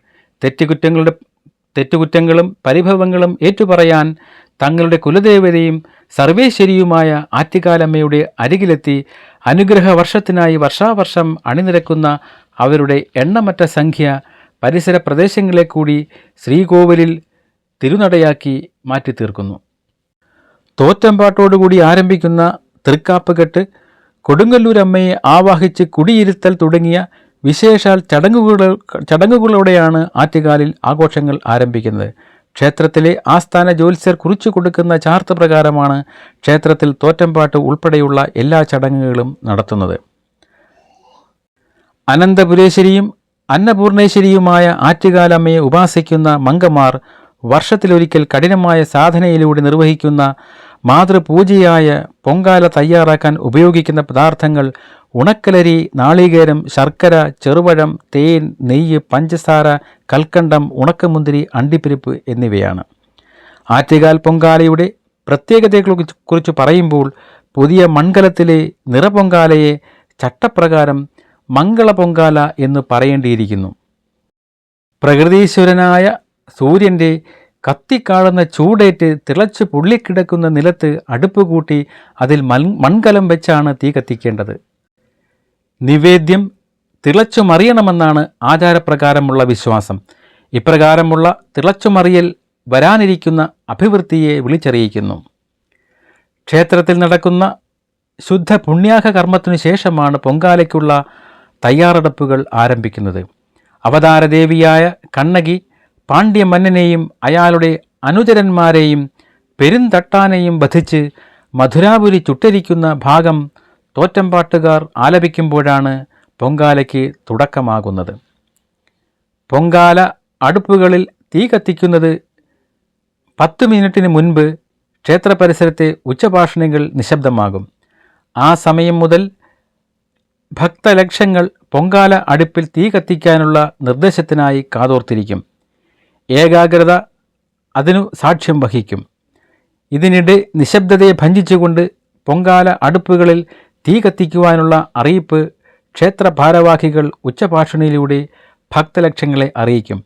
തെറ്റുകുറ്റങ്ങളും പരിഭവങ്ങളും ഏറ്റുപറയാൻ തങ്ങളുടെ കുലദേവതയും സർവേശ്വരിയുമായ ആറ്റുകാലമ്മയുടെ അരികിലെത്തി അനുഗ്രഹ വർഷത്തിനായി വർഷാവർഷം അണിനിരക്കുന്ന അവരുടെ എണ്ണമറ്റ സംഖ്യ പരിസര പ്രദേശങ്ങളെ കൂടി ശ്രീകോവിലിൽ തിരുനടയാക്കി മാറ്റിത്തീർക്കുന്നു. തോറ്റമ്പാട്ടോടുകൂടി ആരംഭിക്കുന്ന തൃക്കാപ്പുകെട്ട്, കൊടുങ്ങല്ലൂരമ്മയെ ആവാഹിച്ച് കുടിയിരുത്തൽ തുടങ്ങിയ വിശേഷാൽ ചടങ്ങുകളോടെയാണ് ആറ്റുകാലിൽ ആഘോഷങ്ങൾ ആരംഭിക്കുന്നത്. ക്ഷേത്രത്തിലെ ആസ്ഥാന ജ്യോത്സ്യർ കുറിച്ചു കൊടുക്കുന്ന ചാർത്ത് പ്രകാരമാണ് ക്ഷേത്രത്തിൽ തോറ്റമ്പാട്ട് ഉൾപ്പെടെയുള്ള എല്ലാ ചടങ്ങുകളും നടത്തുന്നത്. അനന്തപുരേശ്വരിയും അന്നപൂർണേശ്വരിയുമായ ആറ്റുകാലമ്മയെ ഉപാസിക്കുന്ന മങ്കമാർ വർഷത്തിലൊരിക്കൽ കഠിനമായ സാധനയിലൂടെ നിർവഹിക്കുന്ന മാതൃപൂജയായ പൊങ്കാല തയ്യാറാക്കാൻ ഉപയോഗിക്കുന്ന പദാർത്ഥങ്ങൾ ഉണക്കലരി, നാളികേരം, ശർക്കര, ചെറുപഴം, തേൻ, നെയ്യ്, പഞ്ചസാര, കൽക്കണ്ടം, ഉണക്കമുന്തിരി, അണ്ടിപ്പരിപ്പ് എന്നിവയാണ്. ആറ്റുകാൽ പൊങ്കാലയുടെ പ്രത്യേകതയെക്കുറിച്ച് പറയുമ്പോൾ പുതിയ മൺകലത്തിലെ നിറപൊങ്കാലയെ ചട്ടപ്രകാരം മംഗള പൊങ്കാല എന്ന് പറയേണ്ടിയിരിക്കുന്നു. പ്രകൃതീശ്വരനായ സൂര്യൻ്റെ കത്തിക്കാളുന്ന ചൂടേറ്റ് തിളച്ചു പൊള്ളിക്കിടക്കുന്ന നിലത്ത് അടുപ്പ് കൂട്ടി അതിൽ മൺകലം വെച്ചാണ് തീ കത്തിക്കേണ്ടത്. നിവേദ്യം തിളച്ചുമറിയണമെന്നാണ് ആചാരപ്രകാരമുള്ള വിശ്വാസം. ഇപ്രകാരമുള്ള തിളച്ചുമറിയൽ വരാനിരിക്കുന്ന അഭിവൃദ്ധിയെ വിളിച്ചറിയിക്കുന്നു. ക്ഷേത്രത്തിൽ നടക്കുന്ന ശുദ്ധ പുണ്യാഹ കർമ്മത്തിനു ശേഷമാണ് പൊങ്കാലയ്ക്കുള്ള തയ്യാറെടുപ്പുകൾ ആരംഭിക്കുന്നത്. അവതാരദേവിയായ കണ്ണകി പാണ്ഡ്യ മന്നനെയും അയാളുടെ അനുചരന്മാരെയും പെരുന്തട്ടാനെയും വധിച്ച് മധുരാപുരി ചുട്ടരിക്കുന്ന ഭാഗം തോറ്റമ്പാട്ടുകാർ ആലപിക്കുമ്പോഴാണ് പൊങ്കാലയ്ക്ക് തുടക്കമാകുന്നത്. പൊങ്കാല അടുപ്പുകളിൽ തീ കത്തിക്കുന്നത് 10 മിനിറ്റിന് മുൻപ് ക്ഷേത്ര പരിസരത്തെ ഉച്ചഭാഷണികൾ നിശബ്ദമാകും. ആ സമയം മുതൽ ഭക്തലക്ഷങ്ങൾ പൊങ്കാല അടുപ്പിൽ തീ കത്തിക്കാനുള്ള നിർദ്ദേശത്തിനായി കാതോർത്തിരിക്കും. ഏകാഗ്രത അതിനു സാക്ഷ്യം വഹിക്കും. ഇതിനിടെ നിശബ്ദതയെ ഭഞ്ജിച്ചുകൊണ്ട് പൊങ്കാല അടുപ്പുകളിൽ തീ കത്തിക്കുവാനുള്ള അറിയിപ്പ് ക്ഷേത്ര ഭാരവാഹികൾ ഉച്ചഭാഷണിയിലൂടെ ഭക്തലക്ഷങ്ങളെ അറിയിക്കും.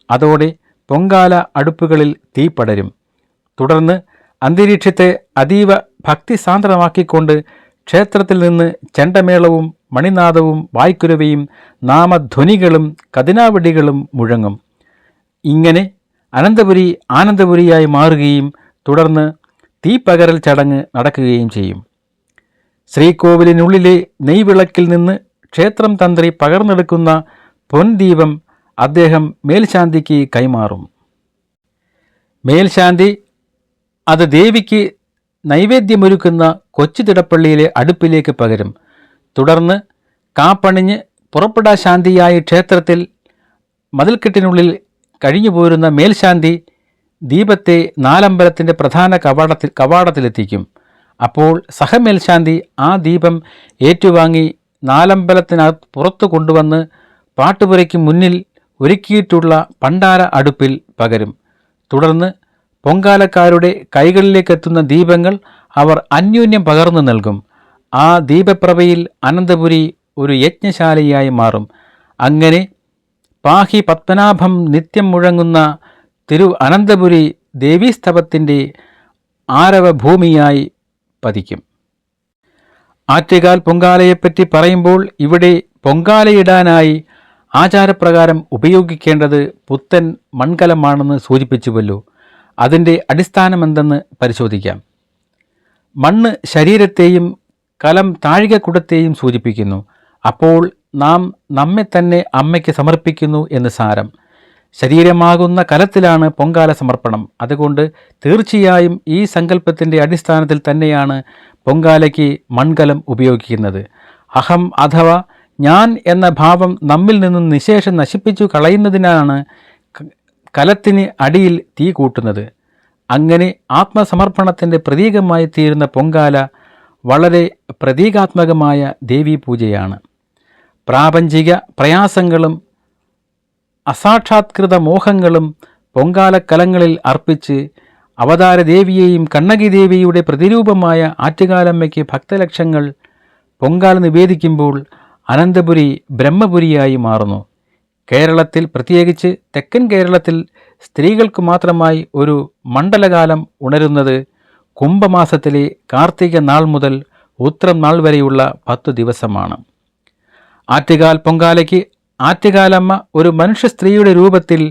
അതോടെ പൊങ്കാല അടുപ്പുകളിൽ തീ പടരും. തുടർന്ന് അന്തരീക്ഷത്തെ അതീവ ഭക്തിസാന്ദ്രമാക്കിക്കൊണ്ട് ക്ഷേത്രത്തിൽ നിന്ന് ചെണ്ടമേളവും മണിനാദവും വായ്ക്കുരവയും നാമധ്വനികളും കതിനാവടികളും മുഴങ്ങും. ഇങ്ങനെ അനന്തപുരി ആനന്ദപുരിയായി മാറുകയും തുടർന്ന് തീപ്പകരൽ ചടങ്ങ് നടക്കുകയും ചെയ്യും. ശ്രീകോവിലിനുള്ളിലെ നെയ്വിളക്കിൽ നിന്ന് ക്ഷേത്രം തന്ത്രി പകർന്നെടുക്കുന്ന പൊൻദീപം അദ്ദേഹം മേൽശാന്തിക്ക് കൈമാറും. മേൽശാന്തി അത് ദേവിക്ക് നൈവേദ്യമൊരുക്കുന്ന കൊച്ചു തിടപ്പള്ളിയിലെ അടുപ്പിലേക്ക് പകരും. തുടർന്ന് കാപ്പണിഞ്ഞ് പുറപ്പെടാ ശാന്തിയായി ക്ഷേത്രത്തിൽ മതിൽക്കെട്ടിനുള്ളിൽ കഴിഞ്ഞു പോരുന്ന മേൽശാന്തി ദീപത്തെ നാലമ്പലത്തിൻ്റെ പ്രധാന കവാടത്തിലെത്തിക്കും. അപ്പോൾ സഹമേൽശാന്തി ആ ദീപം ഏറ്റുവാങ്ങി നാലമ്പലത്തിനകത്ത് പുറത്തു കൊണ്ടുവന്ന് പാട്ടുപുരയ്ക്ക് മുന്നിൽ ഒരുക്കിയിട്ടുള്ള പണ്ടാര അടുപ്പിൽ പകരും. തുടർന്ന് പൊങ്കാലക്കാരുടെ കൈകളിലേക്കെത്തുന്ന ദീപങ്ങൾ അവർ അന്യോന്യം പകർന്നു നൽകും. ആ ദീപപ്രഭയിൽ അനന്തപുരി ഒരു യജ്ഞശാലയായി മാറും. അങ്ങനെ പാഹി പത്മനാഭം നിത്യം മുഴങ്ങുന്ന തിരു അനന്തപുരി ദേവീസ്തവത്തിൻ്റെ ആരവഭൂമിയായി പതിക്കും. ആറ്റുകാൽ പൊങ്കാലയെപ്പറ്റി പറയുമ്പോൾ ഇവിടെ പൊങ്കാലയിടാനായി ആചാരപ്രകാരം ഉപയോഗിക്കേണ്ടത് പുത്തൻ മൺകലമാണെന്ന് സൂചിപ്പിച്ചുവല്ലോ. അതിൻ്റെ അടിസ്ഥാനമെന്തെന്ന് പരിശോധിക്കാം. മണ്ണ് ശരീരത്തെയും കലം താഴികക്കുടത്തെയും സൂചിപ്പിക്കുന്നു. അപ്പോൾ നാം നമ്മെ തന്നെ അമ്മയ്ക്ക് സമർപ്പിക്കുന്നു എന്ന് സാരം. ശരീരമാകുന്ന കലത്തിലാണ് പൊങ്കാല സമർപ്പണം. അതുകൊണ്ട് തീർച്ചയായും ഈ സങ്കല്പത്തിൻ്റെ അടിസ്ഥാനത്തിൽ തന്നെയാണ് പൊങ്കാലയ്ക്ക് മൺകലം ഉപയോഗിക്കുന്നത്. അഹം അഥവാ ഞാൻ എന്ന ഭാവം നമ്മിൽ നിന്നും നിശേഷം നശിപ്പിച്ചു കളയുന്നതിനാണ് കലത്തിന് അടിയിൽ തീ കൂട്ടുന്നത്. അങ്ങനെ ആത്മസമർപ്പണത്തിൻ്റെ പ്രതീകമായി തീരുന്ന പൊങ്കാല വളരെ പ്രതീകാത്മകമായ ദേവീപൂജയാണ്. പ്രാപഞ്ചിക പ്രയാസങ്ങളും അസാക്ഷാത്കൃത മോഹങ്ങളും പൊങ്കാലക്കലങ്ങളിൽ അർപ്പിച്ച് അവതാരദേവിയെയും കണ്ണകി ദേവിയുടെ പ്രതിരൂപമായ ആറ്റുകാലമ്മയ്ക്ക് ഭക്തലക്ഷങ്ങൾ പൊങ്കാല നിവേദിക്കുമ്പോൾ അനന്തപുരി ബ്രഹ്മപുരിയായി മാറുന്നു. കേരളത്തിൽ, പ്രത്യേകിച്ച് തെക്കൻ കേരളത്തിൽ സ്ത്രീകൾക്ക് മാത്രമായി ഒരു മണ്ഡലകാലം ഉണരുന്നത് കുംഭമാസത്തിലെ കാർത്തിക നാൾ മുതൽ ഉത്രം നാൾ വരെയുള്ള 10 ദിവസമാണ്. ആറ്റുകാൽ പൊങ്കാലയ്ക്ക് ആറ്റുകാലമ്മ ഒരു മനുഷ്യ സ്ത്രീയുടെ രൂപത്തിൽ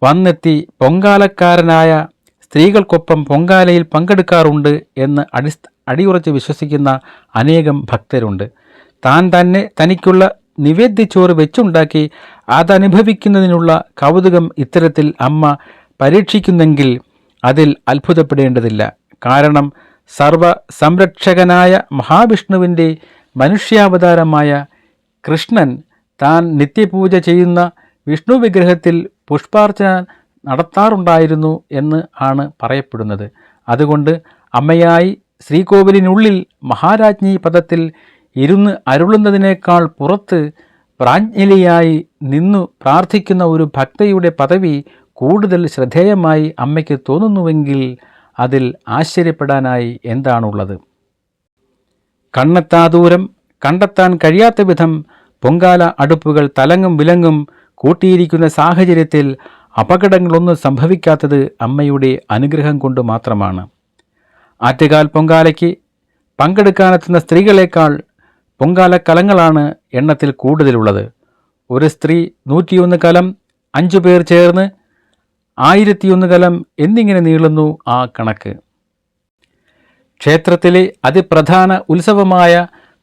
വന്നെത്തി പൊങ്കാലക്കാരനായ സ്ത്രീകൾക്കൊപ്പം പൊങ്കാലയിൽ പങ്കെടുക്കാറുണ്ട് എന്ന് അടിയുറച്ച് വിശ്വസിക്കുന്ന അനേകം ഭക്തരുണ്ട്. താൻ തന്നെ തനിക്കുള്ള നിവേദ്യച്ചോറ് വെച്ചുണ്ടാക്കി അതനുഭവിക്കുന്നതിനുള്ള കൗതുകം ഇത്തരത്തിൽ അമ്മ പരീക്ഷിക്കുന്നെങ്കിൽ അതിൽ അത്ഭുതപ്പെടേണ്ടതില്ല. കാരണം സർവ സംരക്ഷകനായ മഹാവിഷ്ണുവിൻ്റെ മനുഷ്യാവതാരമായ കൃഷ്ണൻ താൻ നിത്യപൂജ ചെയ്യുന്ന വിഷ്ണു വിഗ്രഹത്തിൽ പുഷ്പാർച്ചന നടത്താറുണ്ടായിരുന്നു എന്ന് ആണ് പറയപ്പെടുന്നത്. അതുകൊണ്ട് അമ്മയായി ശ്രീകോവിലിനുള്ളിൽ മഹാരാജ്ഞി പദത്തിൽ ഇരുന്ന് അരുളുന്നതിനേക്കാൾ പുറത്ത് പ്രാജ്ഞലിയായി നിന്നു പ്രാർത്ഥിക്കുന്ന ഒരു ഭക്തയുടെ പദവി കൂടുതൽ ശ്രദ്ധേയമായി അമ്മയ്ക്ക് തോന്നുന്നുവെങ്കിൽ അതിൽ ആശ്ചര്യപ്പെടാനായി എന്താണുള്ളത്? കണ്ണെത്താ ദൂരം കണ്ടെത്താൻ കഴിയാത്ത വിധം പൊങ്കാല അടുപ്പുകൾ തലങ്ങും വിലങ്ങും കൂട്ടിയിരിക്കുന്ന സാഹചര്യത്തിൽ അപകടങ്ങളൊന്നും സംഭവിക്കാത്തത് അമ്മയുടെ അനുഗ്രഹം കൊണ്ട് മാത്രമാണ്. ആറ്റുകാൽ പൊങ്കാലയ്ക്ക് പങ്കെടുക്കാനെത്തുന്ന സ്ത്രീകളെക്കാൾ പൊങ്കാലക്കലങ്ങളാണ് എണ്ണത്തിൽ കൂടുതലുള്ളത്. ഒരു സ്ത്രീ 101 കലം, 5 പേർ ചേർന്ന് 1001 കലം എന്നിങ്ങനെ നീളുന്നു ആ കണക്ക്. ക്ഷേത്രത്തിലെ അതിപ്രധാന ഉത്സവമായ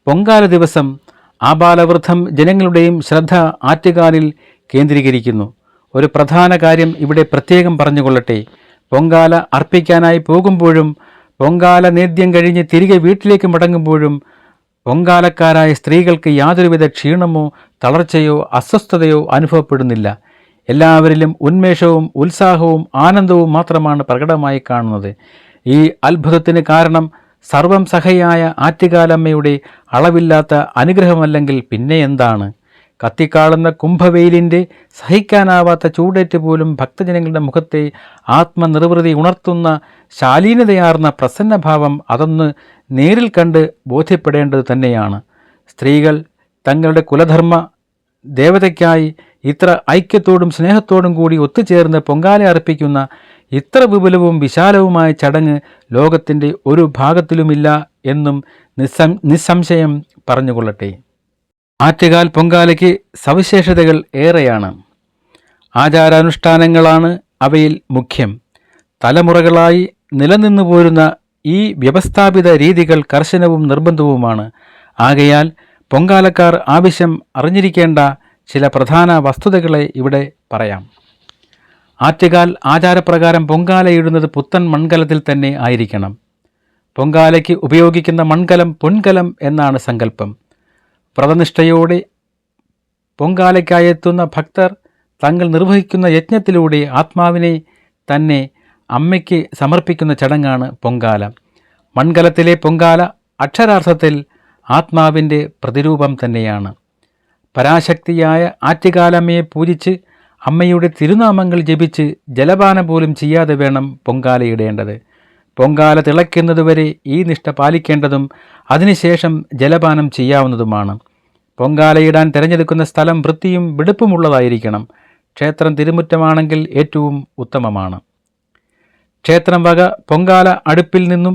പൊങ്കാല ദിവസം ആബാലവൃദ്ധം ജനങ്ങളുടെയും ശ്രദ്ധ ആറ്റുകാലിൽ കേന്ദ്രീകരിക്കുന്നു. ഒരു പ്രധാന കാര്യം ഇവിടെ പ്രത്യേകം പറഞ്ഞുകൊള്ളട്ടെ. പൊങ്കാല അർപ്പിക്കാനായി പോകുമ്പോഴും പൊങ്കാല നേദ്യം കഴിഞ്ഞ് തിരികെ വീട്ടിലേക്ക് മടങ്ങുമ്പോഴും പൊങ്കാലക്കാരായ സ്ത്രീകൾക്ക് യാതൊരുവിധ ക്ഷീണമോ തളർച്ചയോ അസ്വസ്ഥതയോ അനുഭവപ്പെടുന്നില്ല. എല്ലാവരിലും ഉന്മേഷവും ഉത്സാഹവും ആനന്ദവും മാത്രമാണ് പ്രകടമായി കാണുന്നത്. ഈ അത്ഭുതത്തിന് കാരണം സർവം സഹയായ ആറ്റുകാലമ്മയുടെ അളവില്ലാത്ത അനുഗ്രഹമല്ലെങ്കിൽ പിന്നെ എന്താണ്? കത്തിക്കാളുന്ന കുംഭവെയിലിൻ്റെ സഹിക്കാനാവാത്ത ചൂടേറ്റ് പോലും ഭക്തജനങ്ങളുടെ മുഖത്തെ ആത്മനിർവൃതി ഉണർത്തുന്ന ശാലീനതയാർന്ന പ്രസന്നഭാവം അതൊന്ന് നേരിൽ കണ്ട് ബോധ്യപ്പെടേണ്ടത് തന്നെയാണ്. സ്ത്രീകൾ തങ്ങളുടെ കുലധർമ്മ ദേവതയ്ക്കായി ഇത്ര ഐക്യത്തോടും സ്നേഹത്തോടും കൂടി ഒത്തുചേർന്ന് പൊങ്കാല അർപ്പിക്കുന്ന ഇത്ര വിപുലവും വിശാലവുമായ ചടങ്ങ് ലോകത്തിൻ്റെ ഒരു ഭാഗത്തിലുമില്ല എന്നും നിസ്സംശയം പറഞ്ഞുകൊള്ളട്ടെ. ആറ്റുകാൽ പൊങ്കാലയ്ക്ക് സവിശേഷതകൾ ഏറെയാണ്. ആചാരാനുഷ്ഠാനങ്ങളാണ് അവയിൽ മുഖ്യം. തലമുറകളായി നിലനിന്നു പോരുന്ന ഈ വ്യവസ്ഥാപിത രീതികൾ കർശനവും നിർബന്ധവുമാണ്. ആകയാൽ പൊങ്കാലക്കാർ ആവശ്യം അറിഞ്ഞിരിക്കേണ്ട ചില പ്രധാന വസ്തുതകളെ ഇവിടെ പറയാം. ആറ്റുകാൽ ആചാരപ്രകാരം പൊങ്കാലയിടുന്നത് പുത്തൻ മൺകലത്തിൽ തന്നെ ആയിരിക്കണം. പൊങ്കാലയ്ക്ക് ഉപയോഗിക്കുന്ന മൺകലം പൊൻകലം എന്നാണ് സങ്കല്പം. വ്രതനിഷ്ഠയോടെ പൊങ്കാലയ്ക്കായെത്തുന്ന ഭക്തർ തങ്ങൾ നിർവഹിക്കുന്ന യജ്ഞത്തിലൂടെ ആത്മാവിനെ തന്നെ അമ്മയ്ക്ക് സമർപ്പിക്കുന്ന ചടങ്ങാണ് പൊങ്കാല. മൺകലത്തിലെ പൊങ്കാല അക്ഷരാർത്ഥത്തിൽ ആത്മാവിൻ്റെ പ്രതിരൂപം തന്നെയാണ്. പരാശക്തിയായ ആറ്റുകാലമ്മയെ പൂജിച്ച് അമ്മയുടെ തിരുനാമങ്ങൾ ജപിച്ച് ജലപാനം പോലും ചെയ്യാതെ വേണം പൊങ്കാലയിടേണ്ടത്. പൊങ്കാല തിളയ്ക്കുന്നതുവരെ ഈ നിഷ്ഠ പാലിക്കേണ്ടതും അതിനുശേഷം ജലപാനം ചെയ്യാവുന്നതുമാണ്. പൊങ്കാലയിടാൻ തിരഞ്ഞെടുക്കുന്ന സ്ഥലം വൃത്തിയും വെടുപ്പുമുള്ളതായിരിക്കണം. ക്ഷേത്രം തിരുമുറ്റമാണെങ്കിൽ ഏറ്റവും ഉത്തമമാണ്. ക്ഷേത്രം വക പൊങ്കാല അടുപ്പിൽ നിന്നും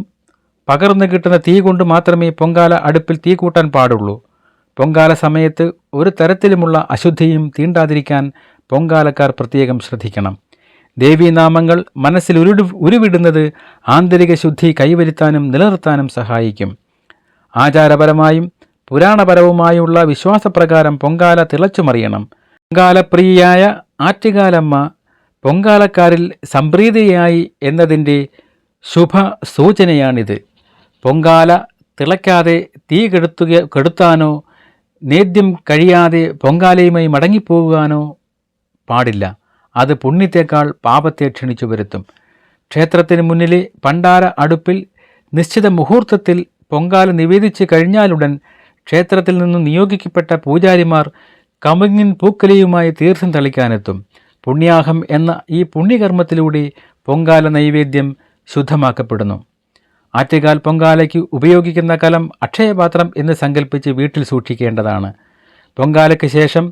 പകർന്നു കിട്ടുന്ന തീ കൊണ്ട് മാത്രമേ പൊങ്കാല അടുപ്പിൽ തീ കൂട്ടാൻ പാടുള്ളൂ. പൊങ്കാല സമയത്ത് ഒരു തരത്തിലുമുള്ള അശുദ്ധിയും തീണ്ടാതിരിക്കാൻ പൊങ്കാലക്കാർ പ്രത്യേകം ശ്രദ്ധിക്കണം. ദേവീനാമങ്ങൾ മനസ്സിൽ ഉരുവിടുന്നത് ആന്തരിക ശുദ്ധി കൈവരുത്താനും നിലനിർത്താനും സഹായിക്കും. ആചാരപരമായും പുരാണപരവുമായുള്ള വിശ്വാസപ്രകാരം പൊങ്കാല തിളച്ചുമറിയണം. പൊങ്കാലപ്രിയയായ ആറ്റുകാലമ്മ പൊങ്കാലക്കാരിൽ സംപ്രീതിയായി എന്നതിൻ്റെ ശുഭ സൂചനയാണിത്. പൊങ്കാല തിളയ്ക്കാതെ തീ കെടുത്താനോ നേദ്യം കഴിയാതെ പൊങ്കാലയുമായി മടങ്ങിപ്പോകാനോ പാടില്ല. അത് പുണ്യത്തേക്കാൾ പാപത്തെ ക്ഷണിച്ചു വരുത്തും. ക്ഷേത്രത്തിന് മുന്നിലെ പണ്ടാര അടുപ്പിൽ നിശ്ചിത മുഹൂർത്തത്തിൽ പൊങ്കാല നിവേദിച്ച് കഴിഞ്ഞാലുടൻ ക്ഷേത്രത്തിൽ നിന്നും നിയോഗിക്കപ്പെട്ട പൂജാരിമാർ കമുങ്ങിൻ പൂക്കലിയുമായി തീർത്ഥം തളിക്കാനെത്തും. പുണ്യാഹം എന്ന ഈ പുണ്യകർമ്മത്തിലൂടെ പൊങ്കാല നൈവേദ്യം ശുദ്ധമാക്കപ്പെടുന്നു. ആറ്റുകാൽ പൊങ്കാലയ്ക്ക് ഉപയോഗിക്കുന്ന കലം അക്ഷയപാത്രം എന്ന് സങ്കല്പിച്ച് വീട്ടിൽ സൂക്ഷിക്കേണ്ടതാണ്. പൊങ്കാലയ്ക്ക് ശേഷം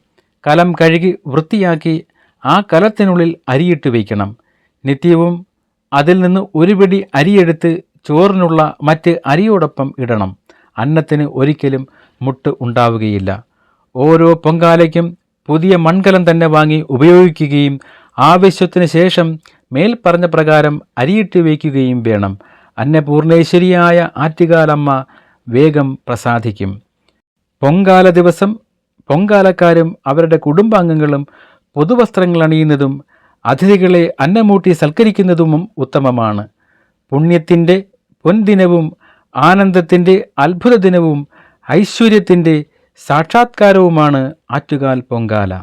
കലം കഴുകി വൃത്തിയാക്കി ആ കലത്തിനുള്ളിൽ അരിയിട്ട് വയ്ക്കണം. നിത്യവും അതിൽ നിന്ന് ഒരു പിടി അരിയെടുത്ത് ചോറിനുള്ള മറ്റ് അരിയോടൊപ്പം ഇടണം. അന്നത്തിന് ഒരിക്കലും മുട്ട് ഉണ്ടാവുകയില്ല. ഓരോ പൊങ്കാലയ്ക്കും പുതിയ മൺകലം തന്നെ വാങ്ങി ഉപയോഗിക്കുകയും ആവശ്യത്തിന് ശേഷം മേൽപ്പറഞ്ഞ പ്രകാരം അരിയിട്ട് വയ്ക്കുകയും വേണം. അന്നപൂർണേശ്വരിയായ ആറ്റുകാലമ്മ വേഗം പ്രസാദിക്കും. പൊങ്കാല ദിവസം പൊങ്കാലക്കാരും അവരുടെ കുടുംബാംഗങ്ങളും പുതുവസ്ത്രങ്ങൾ അണിയുന്നതും അതിഥികളെ അന്നമൂട്ടി സൽക്കരിക്കുന്നതും ഉത്തമമാണ്. പുണ്യത്തിൻ്റെ പൊൻദിനവും ആനന്ദത്തിൻ്റെ അത്ഭുത ദിനവും ഐശ്വര്യത്തിൻ്റെ സാക്ഷാത്കാരവുമാണ് ആറ്റുകാൽ പൊങ്കാല.